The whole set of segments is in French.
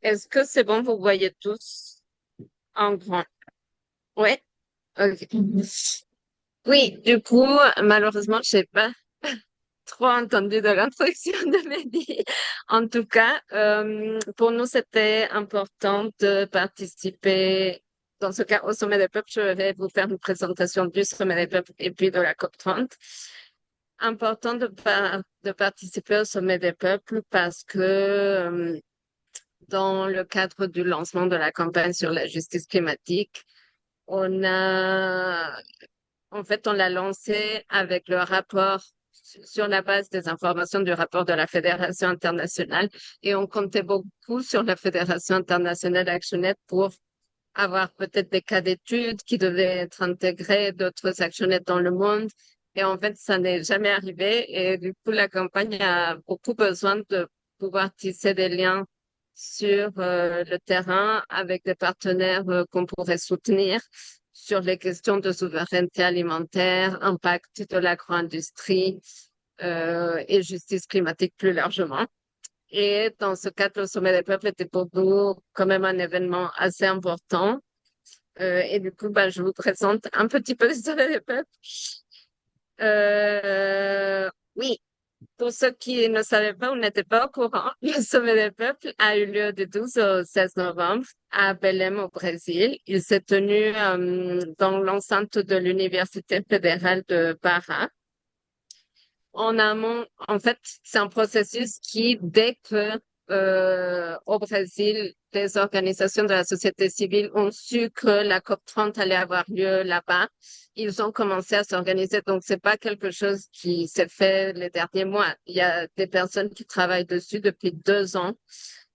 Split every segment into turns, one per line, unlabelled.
Est-ce que c'est bon, vous voyez tous en grand? Ouais? Ok. Oui, du coup, malheureusement, je n'ai pas trop entendu de l'instruction de Mehdi. En tout cas, pour nous, c'était important de participer, dans ce cas, au Sommet des peuples. Je vais vous faire une présentation du Sommet des peuples et puis de la COP30. Important de participer au Sommet des peuples parce que dans le cadre du lancement de la campagne sur la justice climatique, on a, en fait, on l'a lancé avec le rapport sur la base des informations du rapport de la Fédération internationale et on comptait beaucoup sur la Fédération internationale ActionAid pour avoir peut-être des cas d'études qui devaient être intégrés d'autres actionnaires dans le monde. Et en fait, ça n'est jamais arrivé. Et du coup, la campagne a beaucoup besoin de pouvoir tisser des liens sur le terrain avec des partenaires qu'on pourrait soutenir sur les questions de souveraineté alimentaire, impact de l'agro-industrie et justice climatique plus largement. Et dans ce cadre, le Sommet des peuples était pour nous quand même un événement assez important. Et du coup, bah, je vous présente un petit peu l'histoire des peuples. Oui, pour ceux qui ne savaient pas ou n'étaient pas au courant, le Sommet des peuples a eu lieu du 12 au 16 novembre à Belém au Brésil. Il s'est tenu dans l'enceinte de l'Université fédérale de Pará. En amont, en fait, c'est un processus qui, dès que au Brésil, les organisations de la société civile ont su que la COP30 allait avoir lieu là-bas, ils ont commencé à s'organiser. Donc, c'est pas quelque chose qui s'est fait les derniers mois. Il y a des personnes qui travaillent dessus depuis 2 ans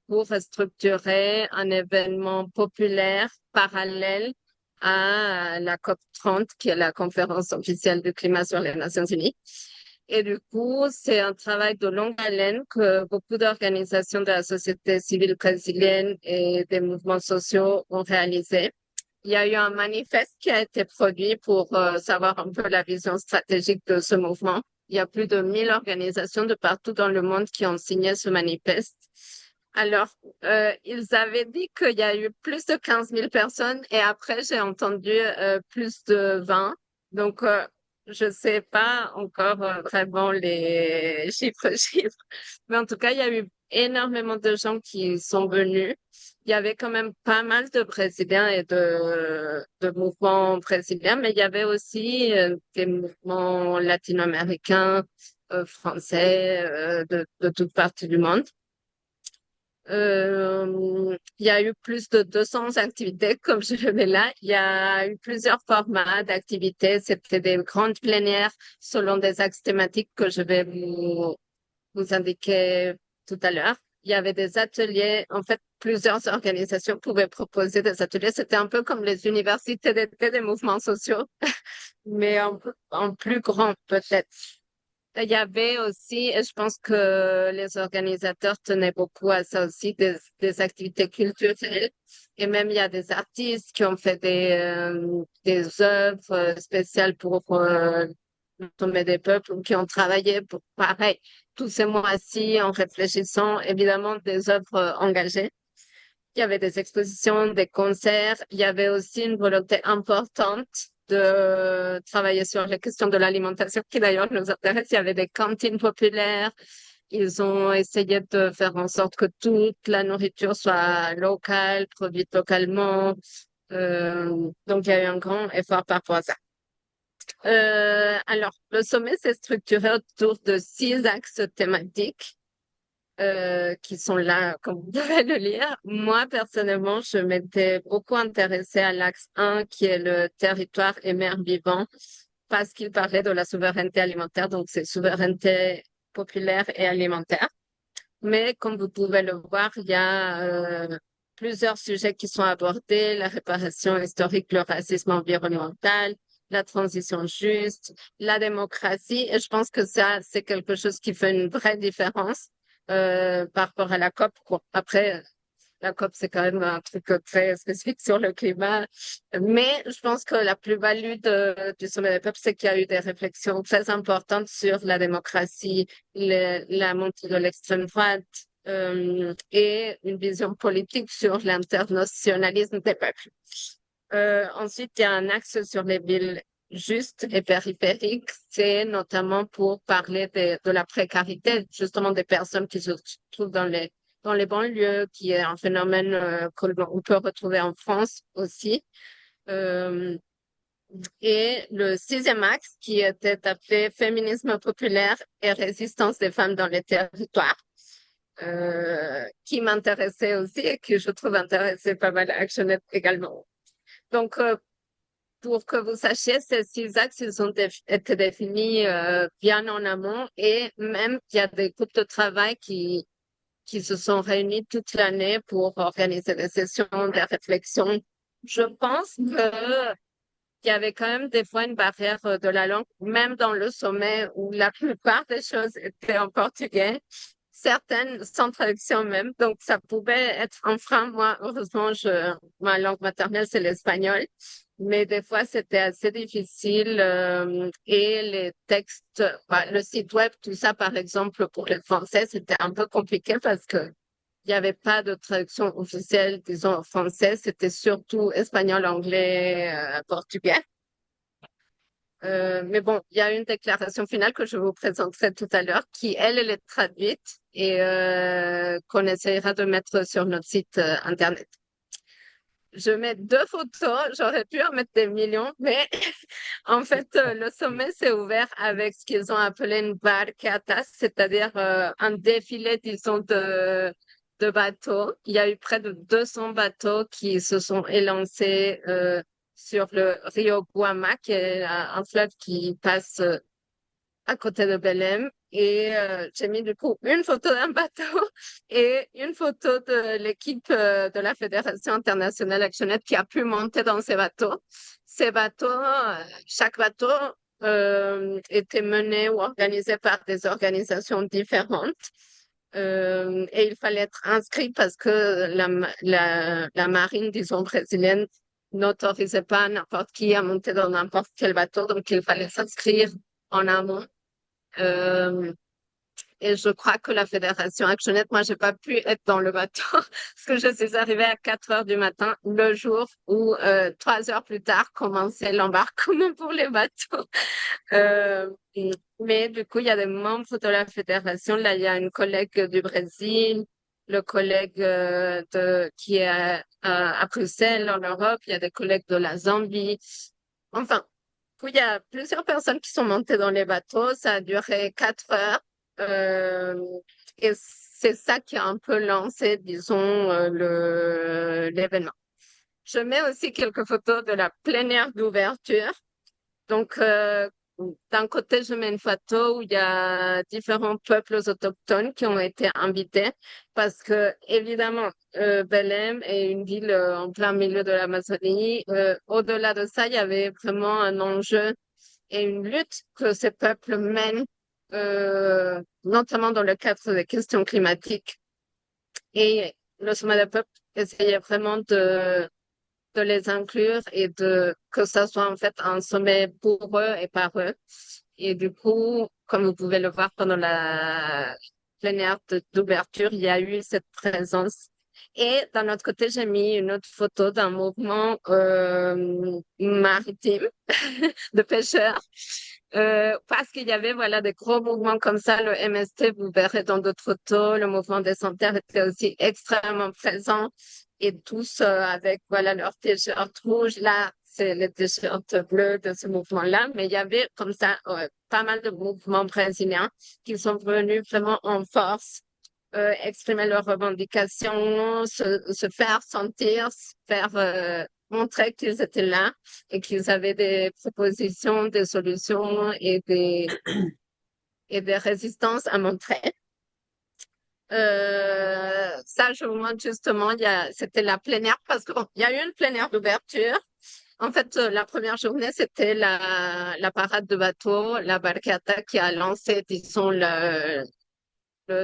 pour structurer un événement populaire parallèle à la COP30, qui est la conférence officielle du climat sur les Nations Unies. Et du coup, c'est un travail de longue haleine que beaucoup d'organisations de la société civile brésilienne et des mouvements sociaux ont réalisé. Il y a eu un manifeste qui a été produit pour savoir un peu la vision stratégique de ce mouvement. Il y a plus de 1000 organisations de partout dans le monde qui ont signé ce manifeste. Alors, ils avaient dit qu'il y a eu plus de 15 000 personnes et après, j'ai entendu plus de 20. Donc, je sais pas encore vraiment les chiffres, mais en tout cas, il y a eu énormément de gens qui sont venus. Il y avait quand même pas mal de Brésiliens et de mouvements brésiliens, mais il y avait aussi des mouvements latino-américains, français, de toutes parties du monde. Il y a eu plus de 200 activités, comme je le mets là. Il y a eu plusieurs formats d'activités. C'était des grandes plénières selon des axes thématiques que je vais vous indiquer tout à l'heure. Il y avait des ateliers. En fait, plusieurs organisations pouvaient proposer des ateliers. C'était un peu comme les universités d'été des mouvements sociaux, mais en plus grand peut-être. Il y avait aussi, et je pense que les organisateurs tenaient beaucoup à ça aussi, des activités culturelles. Et même, il y a des artistes qui ont fait des œuvres spéciales pour le Sommet des peuples ou qui ont travaillé pour, pareil, tous ces mois-ci en réfléchissant, évidemment, des œuvres engagées. Il y avait des expositions, des concerts. Il y avait aussi une volonté importante de travailler sur les questions de l'alimentation qui d'ailleurs nous intéresse. Il y avait des cantines populaires. Ils ont essayé de faire en sorte que toute la nourriture soit locale, produite localement. Donc, il y a eu un grand effort par rapport à ça. Alors, le sommet s'est structuré autour de 6 axes thématiques qui sont là, comme vous pouvez le lire. Moi, personnellement, je m'étais beaucoup intéressée à l'axe 1, qui est le territoire et mer vivant, parce qu'il parlait de la souveraineté alimentaire, donc c'est souveraineté populaire et alimentaire. Mais comme vous pouvez le voir, il y a plusieurs sujets qui sont abordés, la réparation historique, le racisme environnemental, la transition juste, la démocratie. Et je pense que ça, c'est quelque chose qui fait une vraie différence par rapport à la COP, quoi. Après, la COP, c'est quand même un truc très spécifique sur le climat. Mais je pense que la plus-value du Sommet des peuples, c'est qu'il y a eu des réflexions très importantes sur la démocratie, la montée de l'extrême droite, et une vision politique sur l'internationalisme des peuples. Ensuite, il y a un axe sur les villes justes et périphériques. C'est notamment pour parler de la précarité, justement des personnes qui se trouvent dans les banlieues, qui est un phénomène que l'on peut retrouver en France aussi. Euh, et le sixième axe, qui était appelé féminisme populaire et résistance des femmes dans les territoires, qui m'intéressait aussi et que je trouve intéressait pas mal à Actionnet également. Donc, pour que vous sachiez, ces six axes, ils ont été définis bien en amont et même il y a des groupes de travail qui se sont réunis toute l'année pour organiser des sessions, des réflexions. Je pense que il y avait quand même des fois une barrière de la langue, même dans le sommet où la plupart des choses étaient en portugais, certaines sans traduction même. Donc, ça pouvait être un frein. Moi, heureusement, ma langue maternelle, c'est l'espagnol. Mais des fois, c'était assez difficile. Et les textes, le site web, tout ça, par exemple, pour les Français, c'était un peu compliqué parce que il n'y avait pas de traduction officielle, disons, en français. C'était surtout espagnol, anglais, portugais. Mais bon, il y a une déclaration finale que je vous présenterai tout à l'heure qui, elle est traduite et qu'on essaiera de mettre sur notre site Internet. Je mets deux photos, j'aurais pu en mettre des millions, mais en fait, le sommet s'est ouvert avec ce qu'ils ont appelé une barcata, c'est-à-dire un défilé, disons, de bateaux. Il y a eu près de 200 bateaux qui se sont élancés sur le Rio Guama, qui est un fleuve qui passe à côté de Belém. Et j'ai mis du coup une photo d'un bateau et une photo de l'équipe de la Fédération internationale actionnette qui a pu monter dans ces bateaux. Ces bateaux, chaque bateau était mené ou organisé par des organisations différentes. Et il fallait être inscrit parce que la marine, disons, brésilienne n'autorisait pas n'importe qui à monter dans n'importe quel bateau, donc il fallait s'inscrire en amont. Euh, et je crois que la Fédération Actionnette, moi, j'ai pas pu être dans le bateau parce que je suis arrivée à 4 heures du matin, le jour où 3 heures plus tard commençait l'embarquement pour les bateaux. Euh, mais du coup, il y a des membres de la fédération. Là, il y a une collègue du Brésil, le collègue qui est à Bruxelles, en Europe. Il y a des collègues de la Zambie. Enfin, il y a plusieurs personnes qui sont montées dans les bateaux. Ça a duré 4 heures. Euh, et c'est ça qui a un peu lancé, disons, l'événement. Je mets aussi quelques photos de la plénière d'ouverture. Donc, d'un côté, je mets une photo où il y a différents peuples autochtones qui ont été invités parce que, évidemment, Belém est une ville en plein milieu de l'Amazonie. Au-delà de ça, il y avait vraiment un enjeu et une lutte que ces peuples mènent, notamment dans le cadre des questions climatiques. Et le sommet des peuples essayait vraiment de les inclure et que ça soit en fait un sommet pour eux et par eux. Et du coup, comme vous pouvez le voir pendant la plénière d'ouverture, il y a eu cette présence. Et d'un autre côté, j'ai mis une autre photo d'un mouvement maritime de pêcheurs. Parce qu'il y avait voilà des gros mouvements comme ça, le MST, vous verrez dans d'autres photos, le mouvement des sans-terre était aussi extrêmement présent et tous avec voilà leurs t-shirts rouges. Là, c'est les t-shirts bleus de ce mouvement-là, mais il y avait comme ça pas mal de mouvements brésiliens qui sont venus vraiment en force exprimer leurs revendications, se faire sentir, se faire montrer qu'ils étaient là et qu'ils avaient des propositions, des solutions et des résistances à montrer. Ça, je vous montre justement, c'était la plénière parce qu'il y a eu une plénière d'ouverture. En fait, la première journée, c'était la parade de bateau, la barcata qui a lancé, disons, le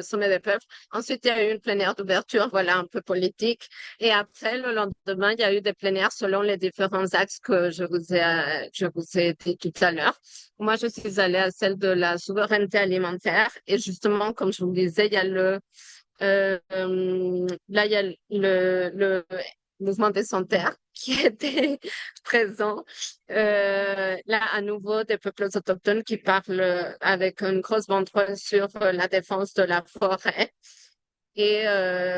sommet des peuples. Ensuite, il y a eu une plénière d'ouverture, voilà, un peu politique. Et après, le lendemain, il y a eu des plénières selon les différents axes que je vous ai dit tout à l'heure. Moi, je suis allée à celle de la souveraineté alimentaire. Et justement, comme je vous le disais, il y a Là, il y a le mouvement des sans-terre qui était présent. Là, à nouveau, des peuples autochtones qui parlent avec une grosse banderole sur la défense de la forêt. Et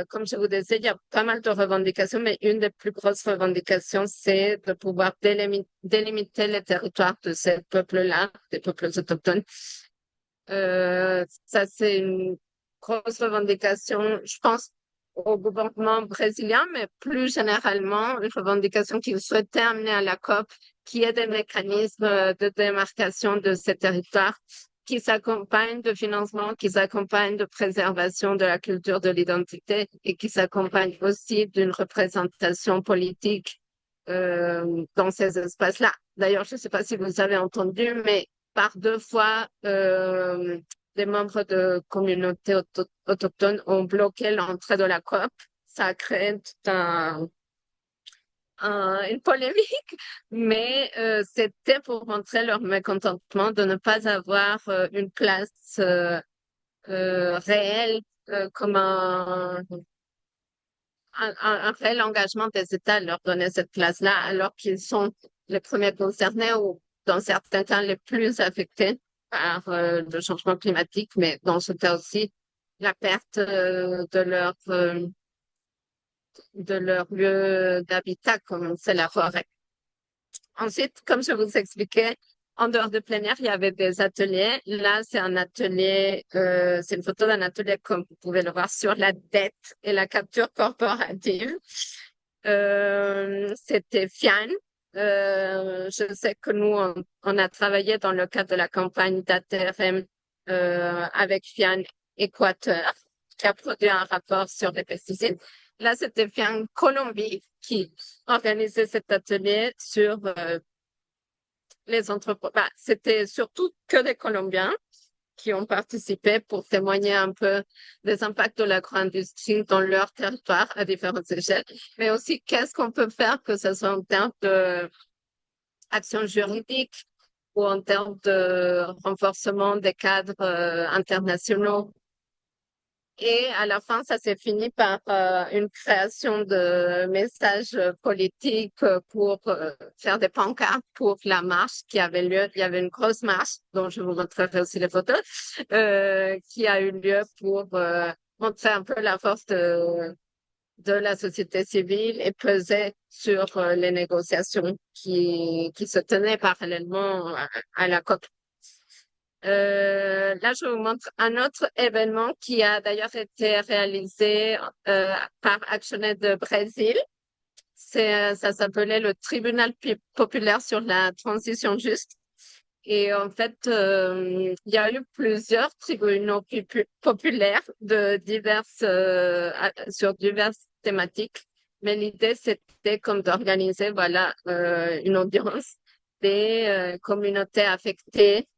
comme je vous disais, il y a pas mal de revendications, mais une des plus grosses revendications, c'est de pouvoir délimiter les territoires de ces peuples-là, des peuples autochtones. Ça, c'est une grosse revendication, je pense, au gouvernement brésilien, mais plus généralement, une revendication qu'ils souhaitaient amener à la COP, qui est des mécanismes de démarcation de ces territoires qui s'accompagnent de financement, qui s'accompagnent de préservation de la culture, de l'identité et qui s'accompagnent aussi d'une représentation politique dans ces espaces-là. D'ailleurs, je ne sais pas si vous avez entendu, mais par deux fois, des membres de communautés autochtones ont bloqué l'entrée de la COP. Ça a créé tout une polémique, mais c'était pour montrer leur mécontentement de ne pas avoir une place réelle comme un réel engagement des États à leur donner cette place-là, alors qu'ils sont les premiers concernés ou dans certains cas les plus affectés par le changement climatique, mais dans ce cas aussi, la perte de leur lieu d'habitat, comme c'est la forêt. Ensuite, comme je vous expliquais, en dehors de plein air, il y avait des ateliers. Là, c'est un atelier, c'est une photo d'un atelier comme vous pouvez le voir sur la dette et la capture corporative. C'était Fian. Je sais que nous, on a travaillé dans le cadre de la campagne d'ATRM avec Fian Équateur, qui a produit un rapport sur les pesticides. Là, c'était Fian Colombie qui organisait cet atelier sur les entreprises. Bah, c'était surtout que des Colombiens qui ont participé pour témoigner un peu des impacts de l'agro-industrie dans leur territoire à différentes échelles, mais aussi qu'est-ce qu'on peut faire, que ce soit en termes d'action juridique ou en termes de renforcement des cadres internationaux. Et à la fin, ça s'est fini par une création de messages politiques pour faire des pancartes pour la marche qui avait lieu. Il y avait une grosse marche, dont je vous montrerai aussi les photos, qui a eu lieu pour montrer un peu la force de la société civile et peser sur les négociations qui se tenaient parallèlement à la COP. Là, je vous montre un autre événement qui a d'ailleurs été réalisé par Actionaire de Brésil. Ça s'appelait le Tribunal populaire sur la transition juste. Et en fait, il y a eu plusieurs tribunaux populaires de sur diverses thématiques. Mais l'idée, c'était comme d'organiser, voilà, une audience des communautés affectées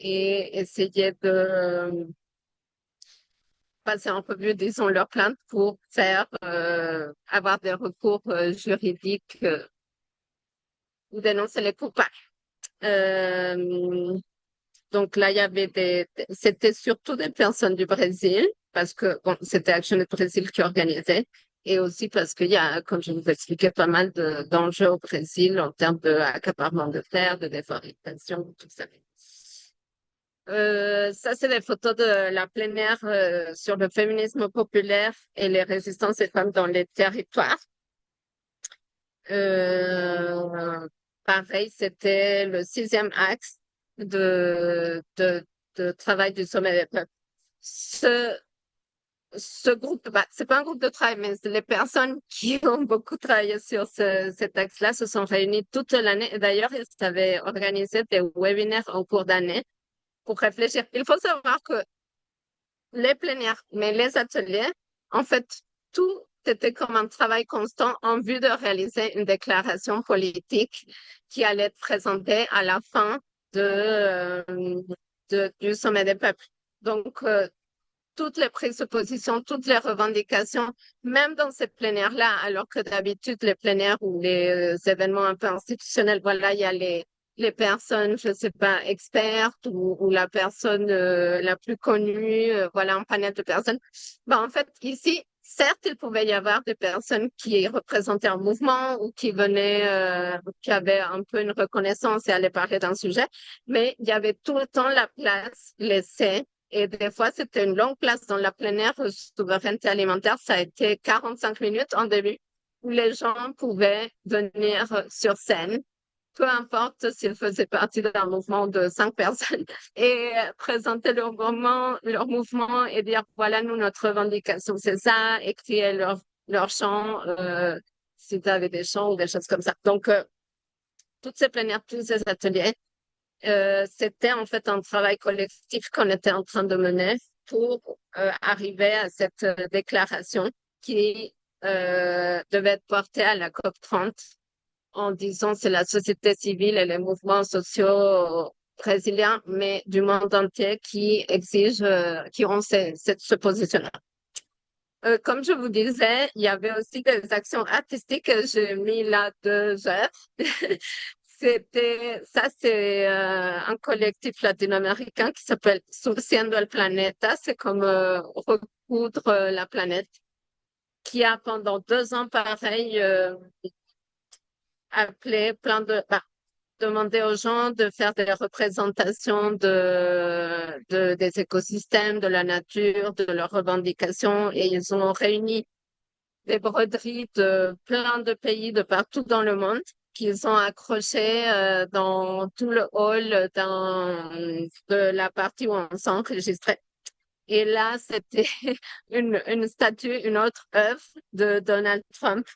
et essayer de passer en revue, disons, leurs plaintes pour faire avoir des recours juridiques ou dénoncer les coupables. Euh, donc là, il y avait c'était surtout des personnes du Brésil parce que bon, c'était Action du Brésil qui organisait et aussi parce qu'il y a, comme je vous expliquais, pas mal d'enjeux au Brésil en termes d'accaparement de terre, de déforestation, tout ça. Ça, c'est des photos de la pleine air sur le féminisme populaire et les résistances des femmes dans les territoires. Euh, Pareil, c'était le sixième axe de travail du Sommet des peuples. Ce, ce groupe, bah, c'est pas un groupe de travail, mais les personnes qui ont beaucoup travaillé sur cet axe-là se sont réunies toute l'année. Et d'ailleurs, ils avaient organisé des webinaires en cours d'année pour réfléchir. Il faut savoir que les plénières, mais les ateliers, en fait, tout était comme un travail constant en vue de réaliser une déclaration politique qui allait être présentée à la fin du sommet des peuples. Donc, toutes les prises de position, toutes les revendications, même dans cette plénière-là, alors que d'habitude, les plénières ou les événements un peu institutionnels, voilà, il y a les personnes, je sais pas, expertes ou la personne la plus connue, voilà, un panel de personnes. Ben, en fait, ici, certes, il pouvait y avoir des personnes qui représentaient un mouvement ou qui venaient, qui avaient un peu une reconnaissance et allaient parler d'un sujet, mais il y avait tout le temps la place laissée. Et des fois, c'était une longue place dans la plénière souveraineté alimentaire. Ça a été 45 minutes en début où les gens pouvaient venir sur scène, peu importe s'ils faisaient partie d'un mouvement de 5 personnes, et présenter leur mouvement et dire, voilà, nous, notre revendication, c'est ça, et crier leur chant, si tu avais des chants ou des choses comme ça. Donc, toutes ces plénières, tous ces ateliers, c'était en fait un travail collectif qu'on était en train de mener pour arriver à cette déclaration qui devait être portée à la COP 30 en disant c'est la société civile et les mouvements sociaux brésiliens, mais du monde entier qui exigent, qui ont ce positionnement. Comme je vous disais, il y avait aussi des actions artistiques. J'ai mis là 2 heures. C'est un collectif latino-américain qui s'appelle Surciendo el Planeta. C'est comme recoudre la planète, qui a pendant 2 ans, pareil, appelé demander aux gens de faire des représentations des écosystèmes, de la nature, de leurs revendications, et ils ont réuni des broderies de plein de pays de partout dans le monde qu'ils ont accrochées dans tout le hall de la partie où on s'enregistrait. Et là, c'était une statue, une autre œuvre de Donald Trump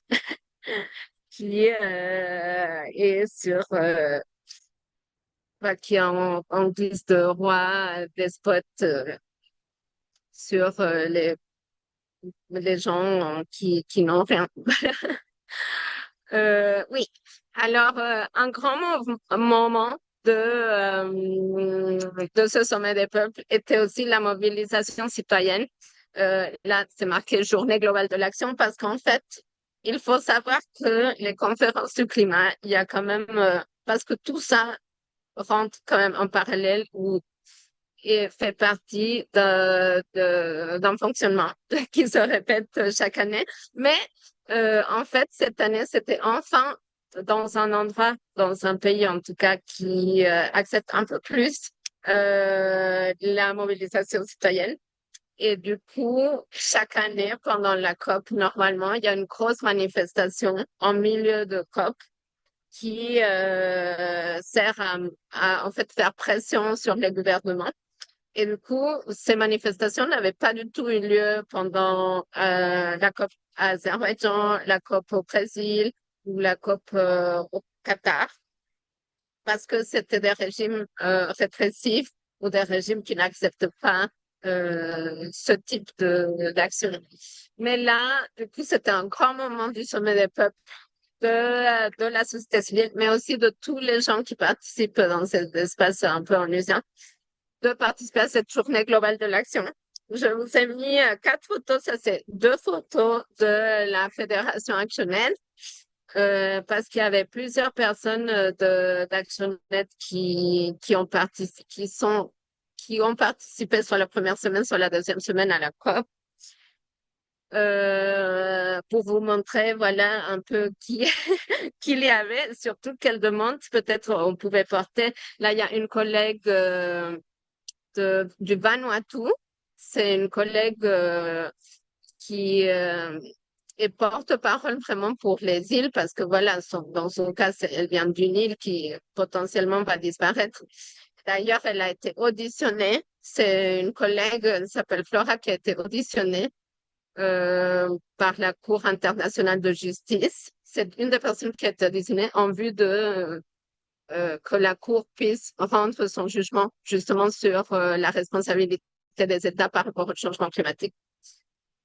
qui est qui est en guise de roi despote sur les gens qui n'ont rien. Oui. Alors, un grand moment de ce sommet des peuples était aussi la mobilisation citoyenne. Là, c'est marqué Journée globale de l'action parce qu'en fait, il faut savoir que les conférences du climat, il y a quand même, parce que tout ça rentre quand même en parallèle ou et fait partie d'un fonctionnement qui se répète chaque année. Mais en fait, cette année, c'était enfin dans un endroit, dans un pays en tout cas, qui accepte un peu plus la mobilisation citoyenne. Et du coup, chaque année, pendant la COP, normalement, il y a une grosse manifestation en milieu de COP qui sert à en fait faire pression sur les gouvernements. Et du coup, ces manifestations n'avaient pas du tout eu lieu pendant la COP à Azerbaïdjan, la COP au Brésil ou la COP au Qatar, parce que c'était des régimes répressifs ou des régimes qui n'acceptent pas ce type d'action. Mais là, du coup, c'était un grand moment du sommet des peuples de la société civile, mais aussi de tous les gens qui participent dans cet espace un peu onusien de participer à cette journée globale de l'action. Je vous ai mis 4 photos. Ça, c'est 2 photos de la Fédération ActionAid parce qu'il y avait plusieurs personnes d'ActionAid qui ont participé soit la première semaine, soit la deuxième semaine à la COP. Pour vous montrer, voilà, un peu qui qu'il y avait, surtout quelles demandes peut-être on pouvait porter. Là, il y a une collègue du Vanuatu. C'est une collègue qui est porte-parole vraiment pour les îles parce que voilà, dans son cas, elle vient d'une île qui potentiellement va disparaître. D'ailleurs, elle a été auditionnée. C'est une collègue, elle s'appelle Flora, qui a été auditionnée par la Cour internationale de justice. C'est une des personnes qui a été auditionnée en vue de que la Cour puisse rendre son jugement justement sur la responsabilité des États par rapport au changement climatique.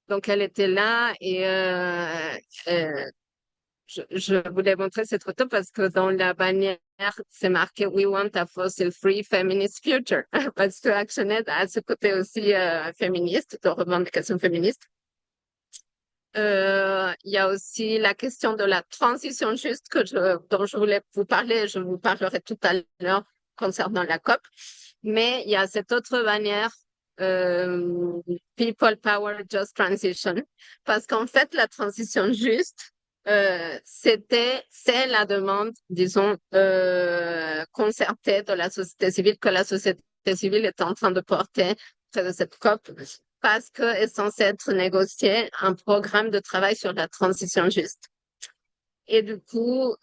Donc, elle était là et je voulais montrer cette photo parce que dans la bannière, c'est marqué We want a fossil-free feminist future. Parce que ActionAid a ce côté aussi féministe, de revendication féministe. Il y a aussi la question de la transition juste dont je voulais vous parler. Je vous parlerai tout à l'heure concernant la COP. Mais il y a cette autre bannière, euh, People Power Just Transition, parce qu'en fait, la transition juste, c'est la demande, disons, concertée de la société civile que la société civile est en train de porter près de cette COP parce que est censé être négocié un programme de travail sur la transition juste. Et du coup,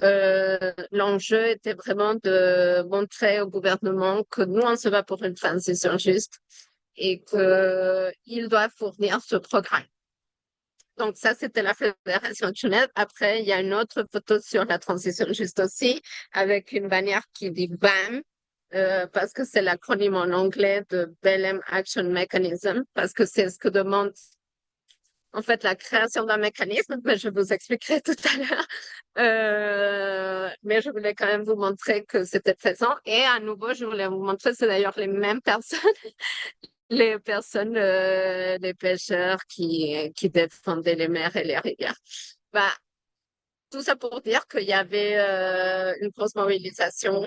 l'enjeu était vraiment de montrer au gouvernement que nous, on se bat pour une transition juste et qu'il doit fournir ce programme. Donc ça, c'était la Fédération de Genève. Après, il y a une autre photo sur la transition juste aussi, avec une bannière qui dit BAM, parce que c'est l'acronyme en anglais de BLM Action Mechanism, parce que c'est ce que demande en fait la création d'un mécanisme, mais je vous expliquerai tout à l'heure. Mais je voulais quand même vous montrer que c'était présent. Et à nouveau, je voulais vous montrer, c'est d'ailleurs les mêmes personnes, les pêcheurs qui défendaient les mers et les rivières. Bah, tout ça pour dire qu'il y avait une grosse mobilisation.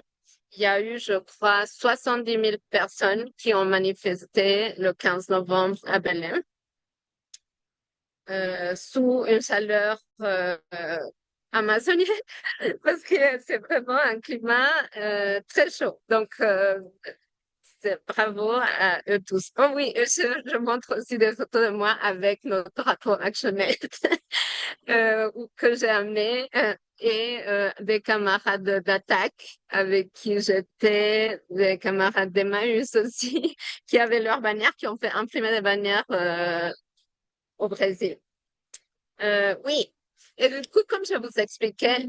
Il y a eu, je crois, 70 000 personnes qui ont manifesté le 15 novembre à Belém, sous une chaleur amazonienne, parce que c'est vraiment un climat très chaud. Donc, bravo à eux tous. Oh oui, je montre aussi des photos de moi avec notre drapeau ActionAid que j'ai amené et des camarades d'attaque avec qui j'étais, des camarades d'Emmaüs aussi, qui avaient leurs bannières, qui ont fait imprimer des bannières au Brésil. Oui, et du coup, comme je vous expliquais,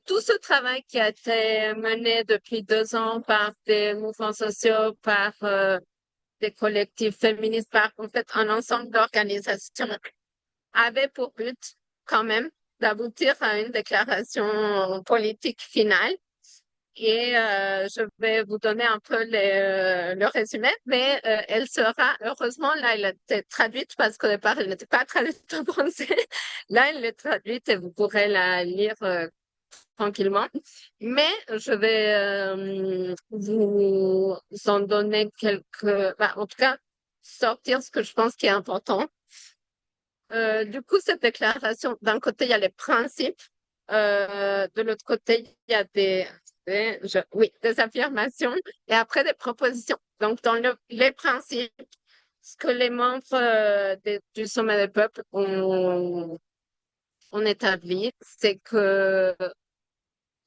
tout ce travail qui a été mené depuis 2 ans par des mouvements sociaux, par des collectifs féministes, par en fait un ensemble d'organisations, avait pour but quand même d'aboutir à une déclaration politique finale. Et je vais vous donner un peu le résumé, mais elle sera, heureusement, là, elle a été traduite parce qu'au départ, elle n'était pas traduite en français. Là, elle est traduite et vous pourrez la lire tranquillement. Mais je vais vous en donner quelques, bah, en tout cas, sortir ce que je pense qui est important. Du coup, cette déclaration, d'un côté, il y a les principes, de l'autre côté, il y a oui, des affirmations et après des propositions. Donc, dans les principes, ce que les membres du Sommet des peuples ont établi, c'est que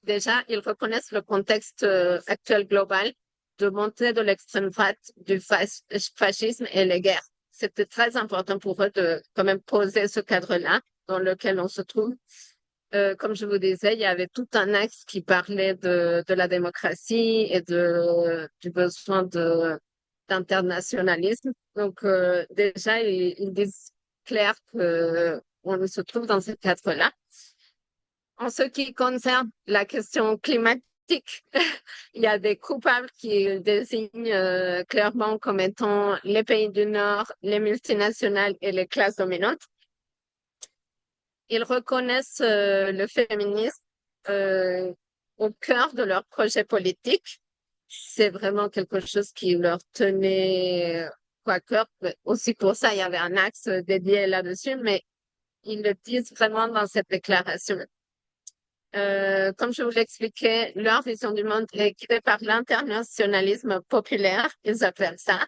déjà, ils reconnaissent le contexte actuel global de montée de l'extrême droite, du fascisme et les guerres. C'était très important pour eux de quand même poser ce cadre-là dans lequel on se trouve. Comme je vous disais, il y avait tout un axe qui parlait de la démocratie et du besoin d'internationalisme. Donc, déjà, ils disent clair que on se trouve dans ce cadre-là. En ce qui concerne la question climatique, il y a des coupables qui désignent clairement comme étant les pays du Nord, les multinationales et les classes dominantes. Ils reconnaissent le féminisme euh, au cœur de leur projet politique. C'est vraiment quelque chose qui leur tenait à cœur. Aussi pour ça, il y avait un axe dédié là-dessus, mais ils le disent vraiment dans cette déclaration. Comme je vous l'expliquais, leur vision du monde est guidée par l'internationalisme populaire, ils appellent ça.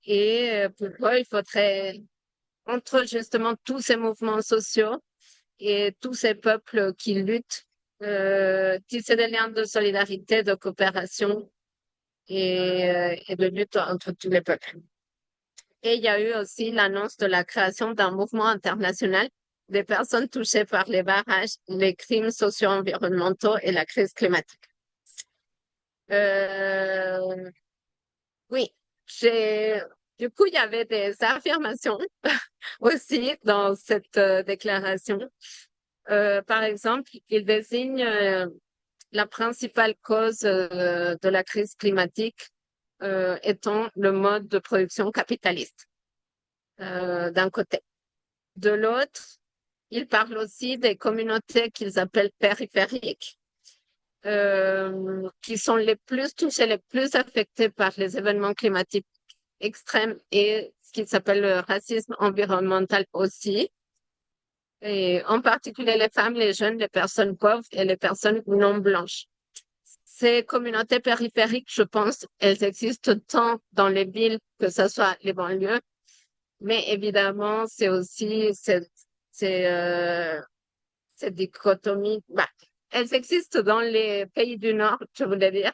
Et pour eux, il faudrait, entre justement tous ces mouvements sociaux et tous ces peuples qui luttent, tisser des liens de solidarité, de coopération et de lutte entre tous les peuples. Et il y a eu aussi l'annonce de la création d'un mouvement international des personnes touchées par les barrages, les crimes socio-environnementaux et la crise climatique. Euh, oui, du coup, il y avait des affirmations aussi dans cette déclaration. Par exemple, il désigne la principale cause de la crise climatique étant le mode de production capitaliste, d'un côté. De l'autre, ils parlent aussi des communautés qu'ils appellent périphériques, qui sont les plus touchées, les plus affectées par les événements climatiques extrêmes et ce qui s'appelle le racisme environnemental aussi. Et en particulier les femmes, les jeunes, les personnes pauvres et les personnes non blanches. Ces communautés périphériques, je pense, elles existent tant dans les villes que ce soit les banlieues, mais évidemment, c'est aussi c'est, cette dichotomie. Bah, elles existent dans les pays du Nord, je voulais dire,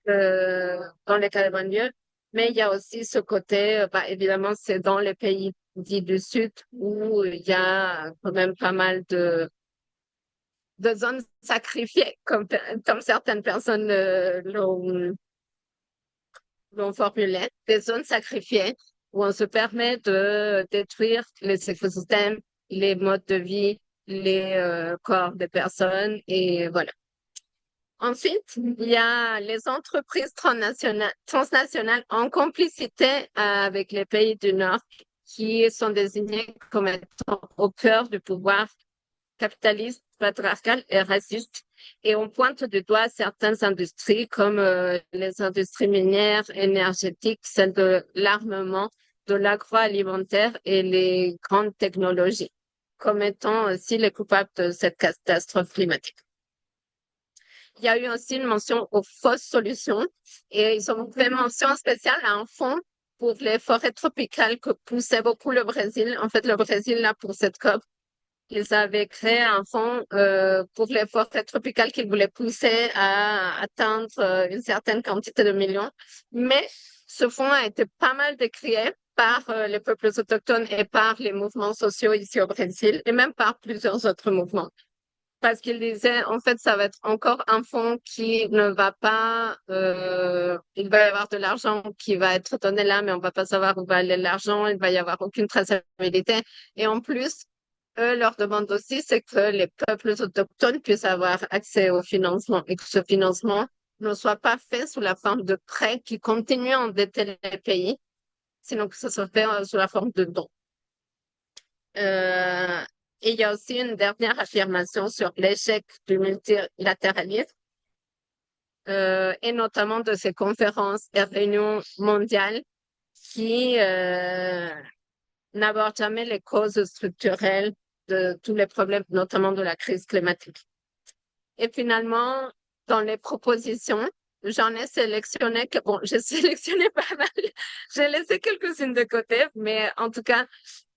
dans les cas des banlieues, mais il y a aussi ce côté, bah, évidemment, c'est dans les pays dits du Sud où il y a quand même pas mal de zones sacrifiées, comme certaines personnes l'ont formulé, des zones sacrifiées où on se permet de détruire les écosystèmes, les modes de vie, les corps des personnes et voilà. Ensuite, il y a les entreprises transnationales en complicité avec les pays du Nord qui sont désignés comme étant au cœur du pouvoir capitaliste, patriarcal et raciste. Et on pointe du doigt certaines industries comme les industries minières, énergétiques, celles de l'armement, de l'agroalimentaire et les grandes technologies comme étant aussi les coupables de cette catastrophe climatique. Il y a eu aussi une mention aux fausses solutions et ils ont fait mention spéciale à un fonds pour les forêts tropicales que poussait beaucoup le Brésil. En fait, le Brésil, là, pour cette COP, ils avaient créé un fonds pour les forêts tropicales qu'ils voulaient pousser à atteindre une certaine quantité de millions. Mais ce fonds a été pas mal décrié par les peuples autochtones et par les mouvements sociaux ici au Brésil et même par plusieurs autres mouvements. Parce qu'il disait, en fait, ça va être encore un fonds qui ne va pas, il va y avoir de l'argent qui va être donné là, mais on va pas savoir où va aller l'argent, il va y avoir aucune traçabilité. Et en plus, eux, leur demande aussi, c'est que les peuples autochtones puissent avoir accès au financement et que ce financement ne soit pas fait sous la forme de prêts qui continuent à endetter les pays, sinon que ce soit fait sous la forme de dons. Euh, et il y a aussi une dernière affirmation sur l'échec du multilatéralisme et notamment de ces conférences et réunions mondiales qui n'abordent jamais les causes structurelles de tous les problèmes, notamment de la crise climatique. Et finalement, dans les propositions, j'en ai sélectionné que, bon, j'ai sélectionné pas mal. J'ai laissé quelques-unes de côté, mais en tout cas,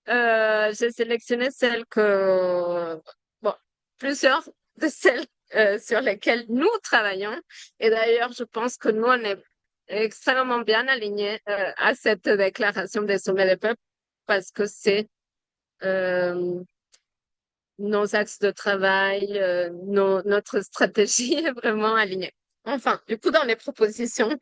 j'ai sélectionné celles que, bon, plusieurs de celles sur lesquelles nous travaillons. Et d'ailleurs, je pense que nous, on est extrêmement bien alignés à cette déclaration des sommets des peuples parce que c'est euh, nos axes de travail, notre stratégie est vraiment alignée. Enfin, du coup, dans les propositions,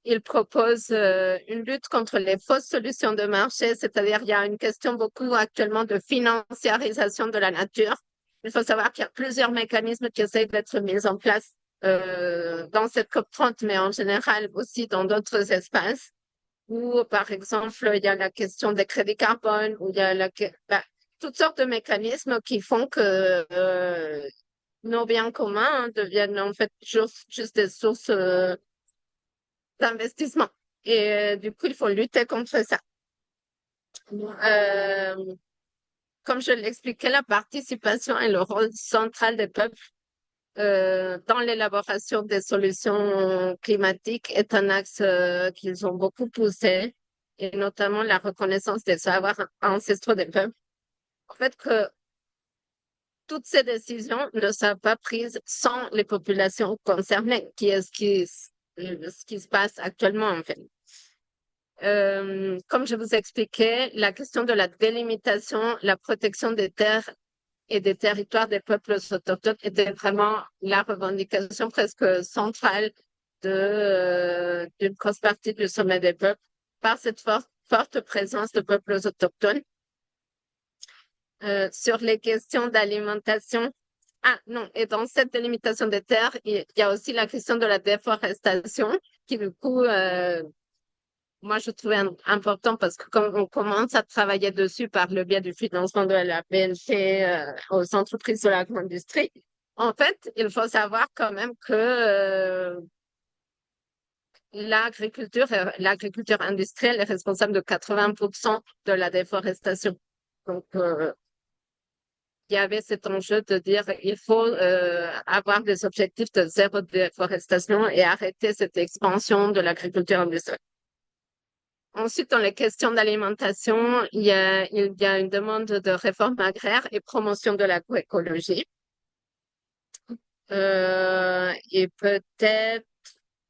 il propose une lutte contre les fausses solutions de marché, c'est-à-dire il y a une question beaucoup actuellement de financiarisation de la nature. Il faut savoir qu'il y a plusieurs mécanismes qui essayent d'être mis en place dans cette COP30, mais en général aussi dans d'autres espaces, où par exemple il y a la question des crédits carbone, où il y a bah, toutes sortes de mécanismes qui font que nos biens communs deviennent en fait juste des sources d'investissement. Et du coup, il faut lutter contre ça. Euh, Comme je l'expliquais, la participation et le rôle central des peuples dans l'élaboration des solutions climatiques est un axe qu'ils ont beaucoup poussé, et notamment la reconnaissance des savoirs ancestraux des peuples. En fait, que toutes ces décisions ne sont pas prises sans les populations concernées, qui est ce qui se passe actuellement, en fait. Comme je vous expliquais, la question de la délimitation, la protection des terres et des territoires des peuples autochtones était vraiment la revendication presque centrale d'une grosse partie du sommet des peuples par cette forte présence de peuples autochtones. Sur les questions d'alimentation, ah non, et dans cette délimitation des terres, il y a aussi la question de la déforestation qui du coup moi, je trouvais important parce que quand on commence à travailler dessus par le biais du financement de la BNP aux entreprises de l'agro-industrie, en fait, il faut savoir quand même que l'agriculture industrielle est responsable de 80% de la déforestation. Donc, il y avait cet enjeu de dire il faut avoir des objectifs de zéro déforestation et arrêter cette expansion de l'agriculture industrielle. Ensuite, dans les questions d'alimentation, il y a une demande de réforme agraire et promotion de l'agroécologie. Et peut-être,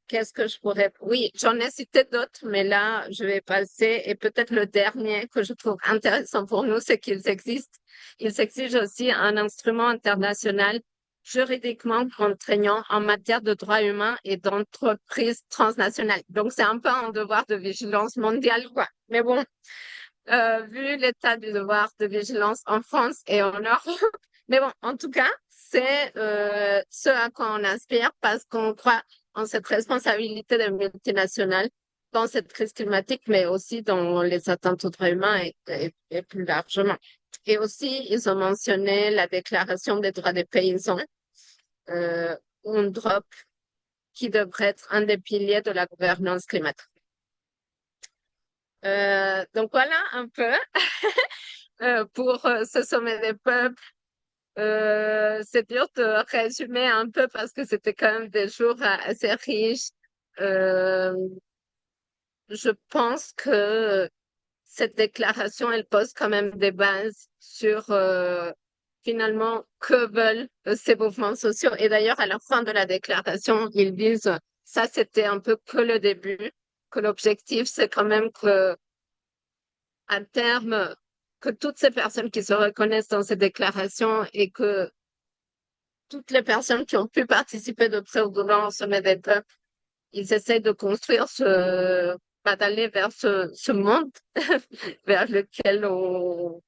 qu'est-ce que je pourrais... Oui, j'en ai cité d'autres, mais là, je vais passer. Et peut-être le dernier que je trouve intéressant pour nous, c'est qu'ils existent. Ils exigent aussi un instrument international juridiquement contraignant en matière de droits humains et d'entreprises transnationales. Donc, c'est un peu un devoir de vigilance mondiale, quoi. Mais bon, vu l'état du devoir de vigilance en France et en Europe. Mais bon, en tout cas, c'est ce à quoi on aspire parce qu'on croit en cette responsabilité des multinationales dans cette crise climatique, mais aussi dans les atteintes aux droits humains et plus largement. Et aussi, ils ont mentionné la Déclaration des droits des paysans, euh, UNDROP, qui devrait être un des piliers de la gouvernance climatique. Donc voilà un peu pour ce sommet des peuples. C'est dur de résumer un peu parce que c'était quand même des jours assez riches. Euh, je pense que cette déclaration, elle pose quand même des bases sur finalement que veulent ces mouvements sociaux. Et d'ailleurs, à la fin de la déclaration, ils disent, ça c'était un peu que le début, que l'objectif, c'est quand même que à terme, que toutes ces personnes qui se reconnaissent dans ces déclarations et que toutes les personnes qui ont pu participer de près ou de loin au sommet des peuples, ils essaient de construire d'aller vers ce monde vers lequel on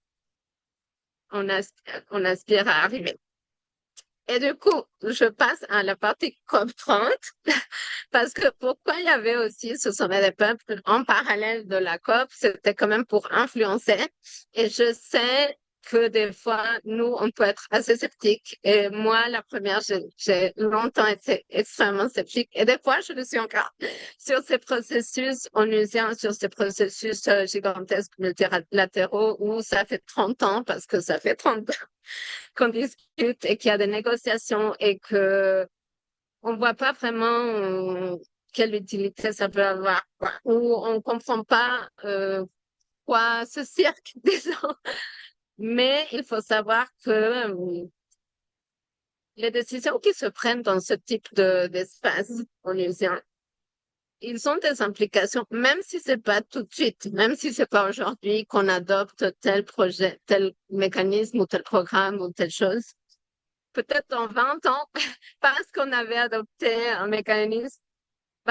aspire à arriver. Et du coup, je passe à la partie COP30 parce que pourquoi il y avait aussi ce sommet des peuples en parallèle de la COP, c'était quand même pour influencer. Et je sais que des fois, nous, on peut être assez sceptiques. Et moi, la première, j'ai longtemps été extrêmement sceptique. Et des fois, je le suis encore sur ces processus onusiens, sur ces processus gigantesques multilatéraux où ça fait 30 ans, parce que ça fait 30 ans qu'on discute et qu'il y a des négociations et que on voit pas vraiment quelle utilité ça peut avoir, quoi. Ou on comprend pas quoi ce cirque, disons. Mais il faut savoir que les décisions qui se prennent dans ce type d'espace onusien, ils ont des implications, même si c'est pas tout de suite, même si c'est pas aujourd'hui qu'on adopte tel projet, tel mécanisme ou tel programme ou telle chose. Peut-être dans 20 ans, parce qu'on avait adopté un mécanisme,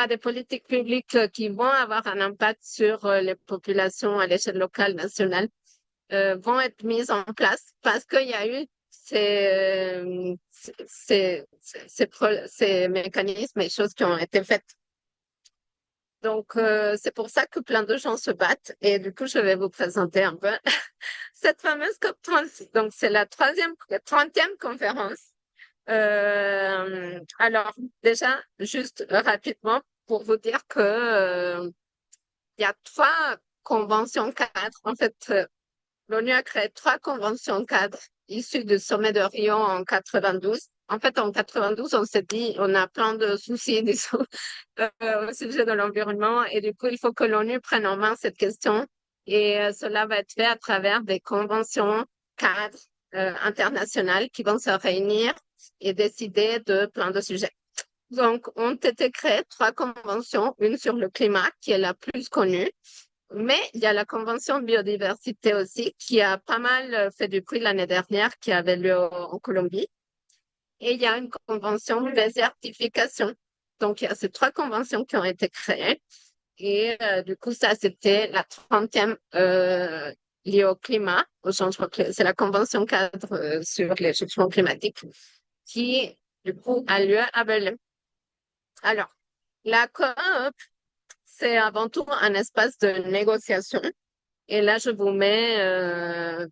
des politiques publiques qui vont avoir un impact sur les populations à l'échelle locale, nationale, vont être mises en place parce qu'il y a eu ces mécanismes et choses qui ont été faites. Donc, c'est pour ça que plein de gens se battent. Et du coup, je vais vous présenter un peu cette fameuse COP30. Donc, c'est la 30e conférence. Alors, déjà, juste rapidement, pour vous dire que il y a 3 conventions cadres. En fait, l'ONU a créé 3 conventions cadres issues du sommet de Rio en 92. En fait, en 92, on s'est dit, on a plein de soucis, disons, au sujet de l'environnement. Et du coup, il faut que l'ONU prenne en main cette question. Et cela va être fait à travers des conventions cadres internationales qui vont se réunir et décider de plein de sujets. Donc, ont été créées 3 conventions, une sur le climat qui est la plus connue, mais il y a la Convention biodiversité aussi qui a pas mal fait du bruit l'année dernière, qui avait lieu en Colombie. Et il y a une convention de désertification. Donc, il y a ces 3 conventions qui ont été créées. Et du coup, ça, c'était la 30e liée au climat, au changement climatique. C'est la convention cadre sur les changements climatiques qui, du coup, a lieu à Berlin. Alors, la COP, c'est avant tout un espace de négociation. Et là, je vous mets,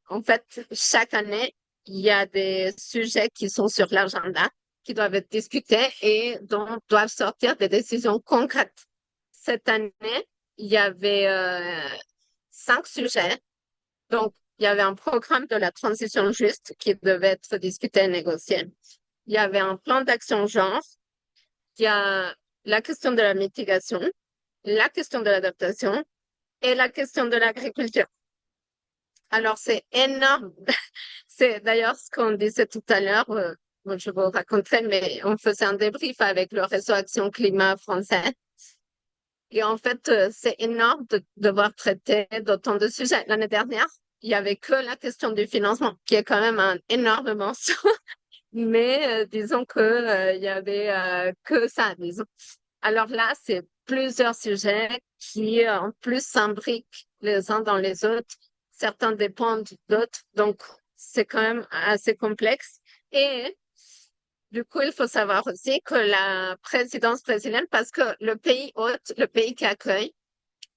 en fait, chaque année, il y a des sujets qui sont sur l'agenda, qui doivent être discutés et dont doivent sortir des décisions concrètes. Cette année, il y avait 5 sujets. Donc, il y avait un programme de la transition juste qui devait être discuté et négocié. Il y avait un plan d'action genre. Il y a la question de la mitigation, la question de l'adaptation et la question de l'agriculture. Alors, c'est énorme. C'est d'ailleurs ce qu'on disait tout à l'heure. Bon, je vous raconterai, mais on faisait un débrief avec le réseau Action Climat français. Et en fait, c'est énorme de devoir traiter d'autant de sujets. L'année dernière, il y avait que la question du financement, qui est quand même un énorme morceau. Mais disons que il y avait que ça, disons. Alors là, c'est plusieurs sujets qui en plus s'imbriquent les uns dans les autres. Certains dépendent d'autres, donc c'est quand même assez complexe. Et du coup, il faut savoir aussi que la présidence brésilienne, parce que le pays hôte, le pays qui accueille,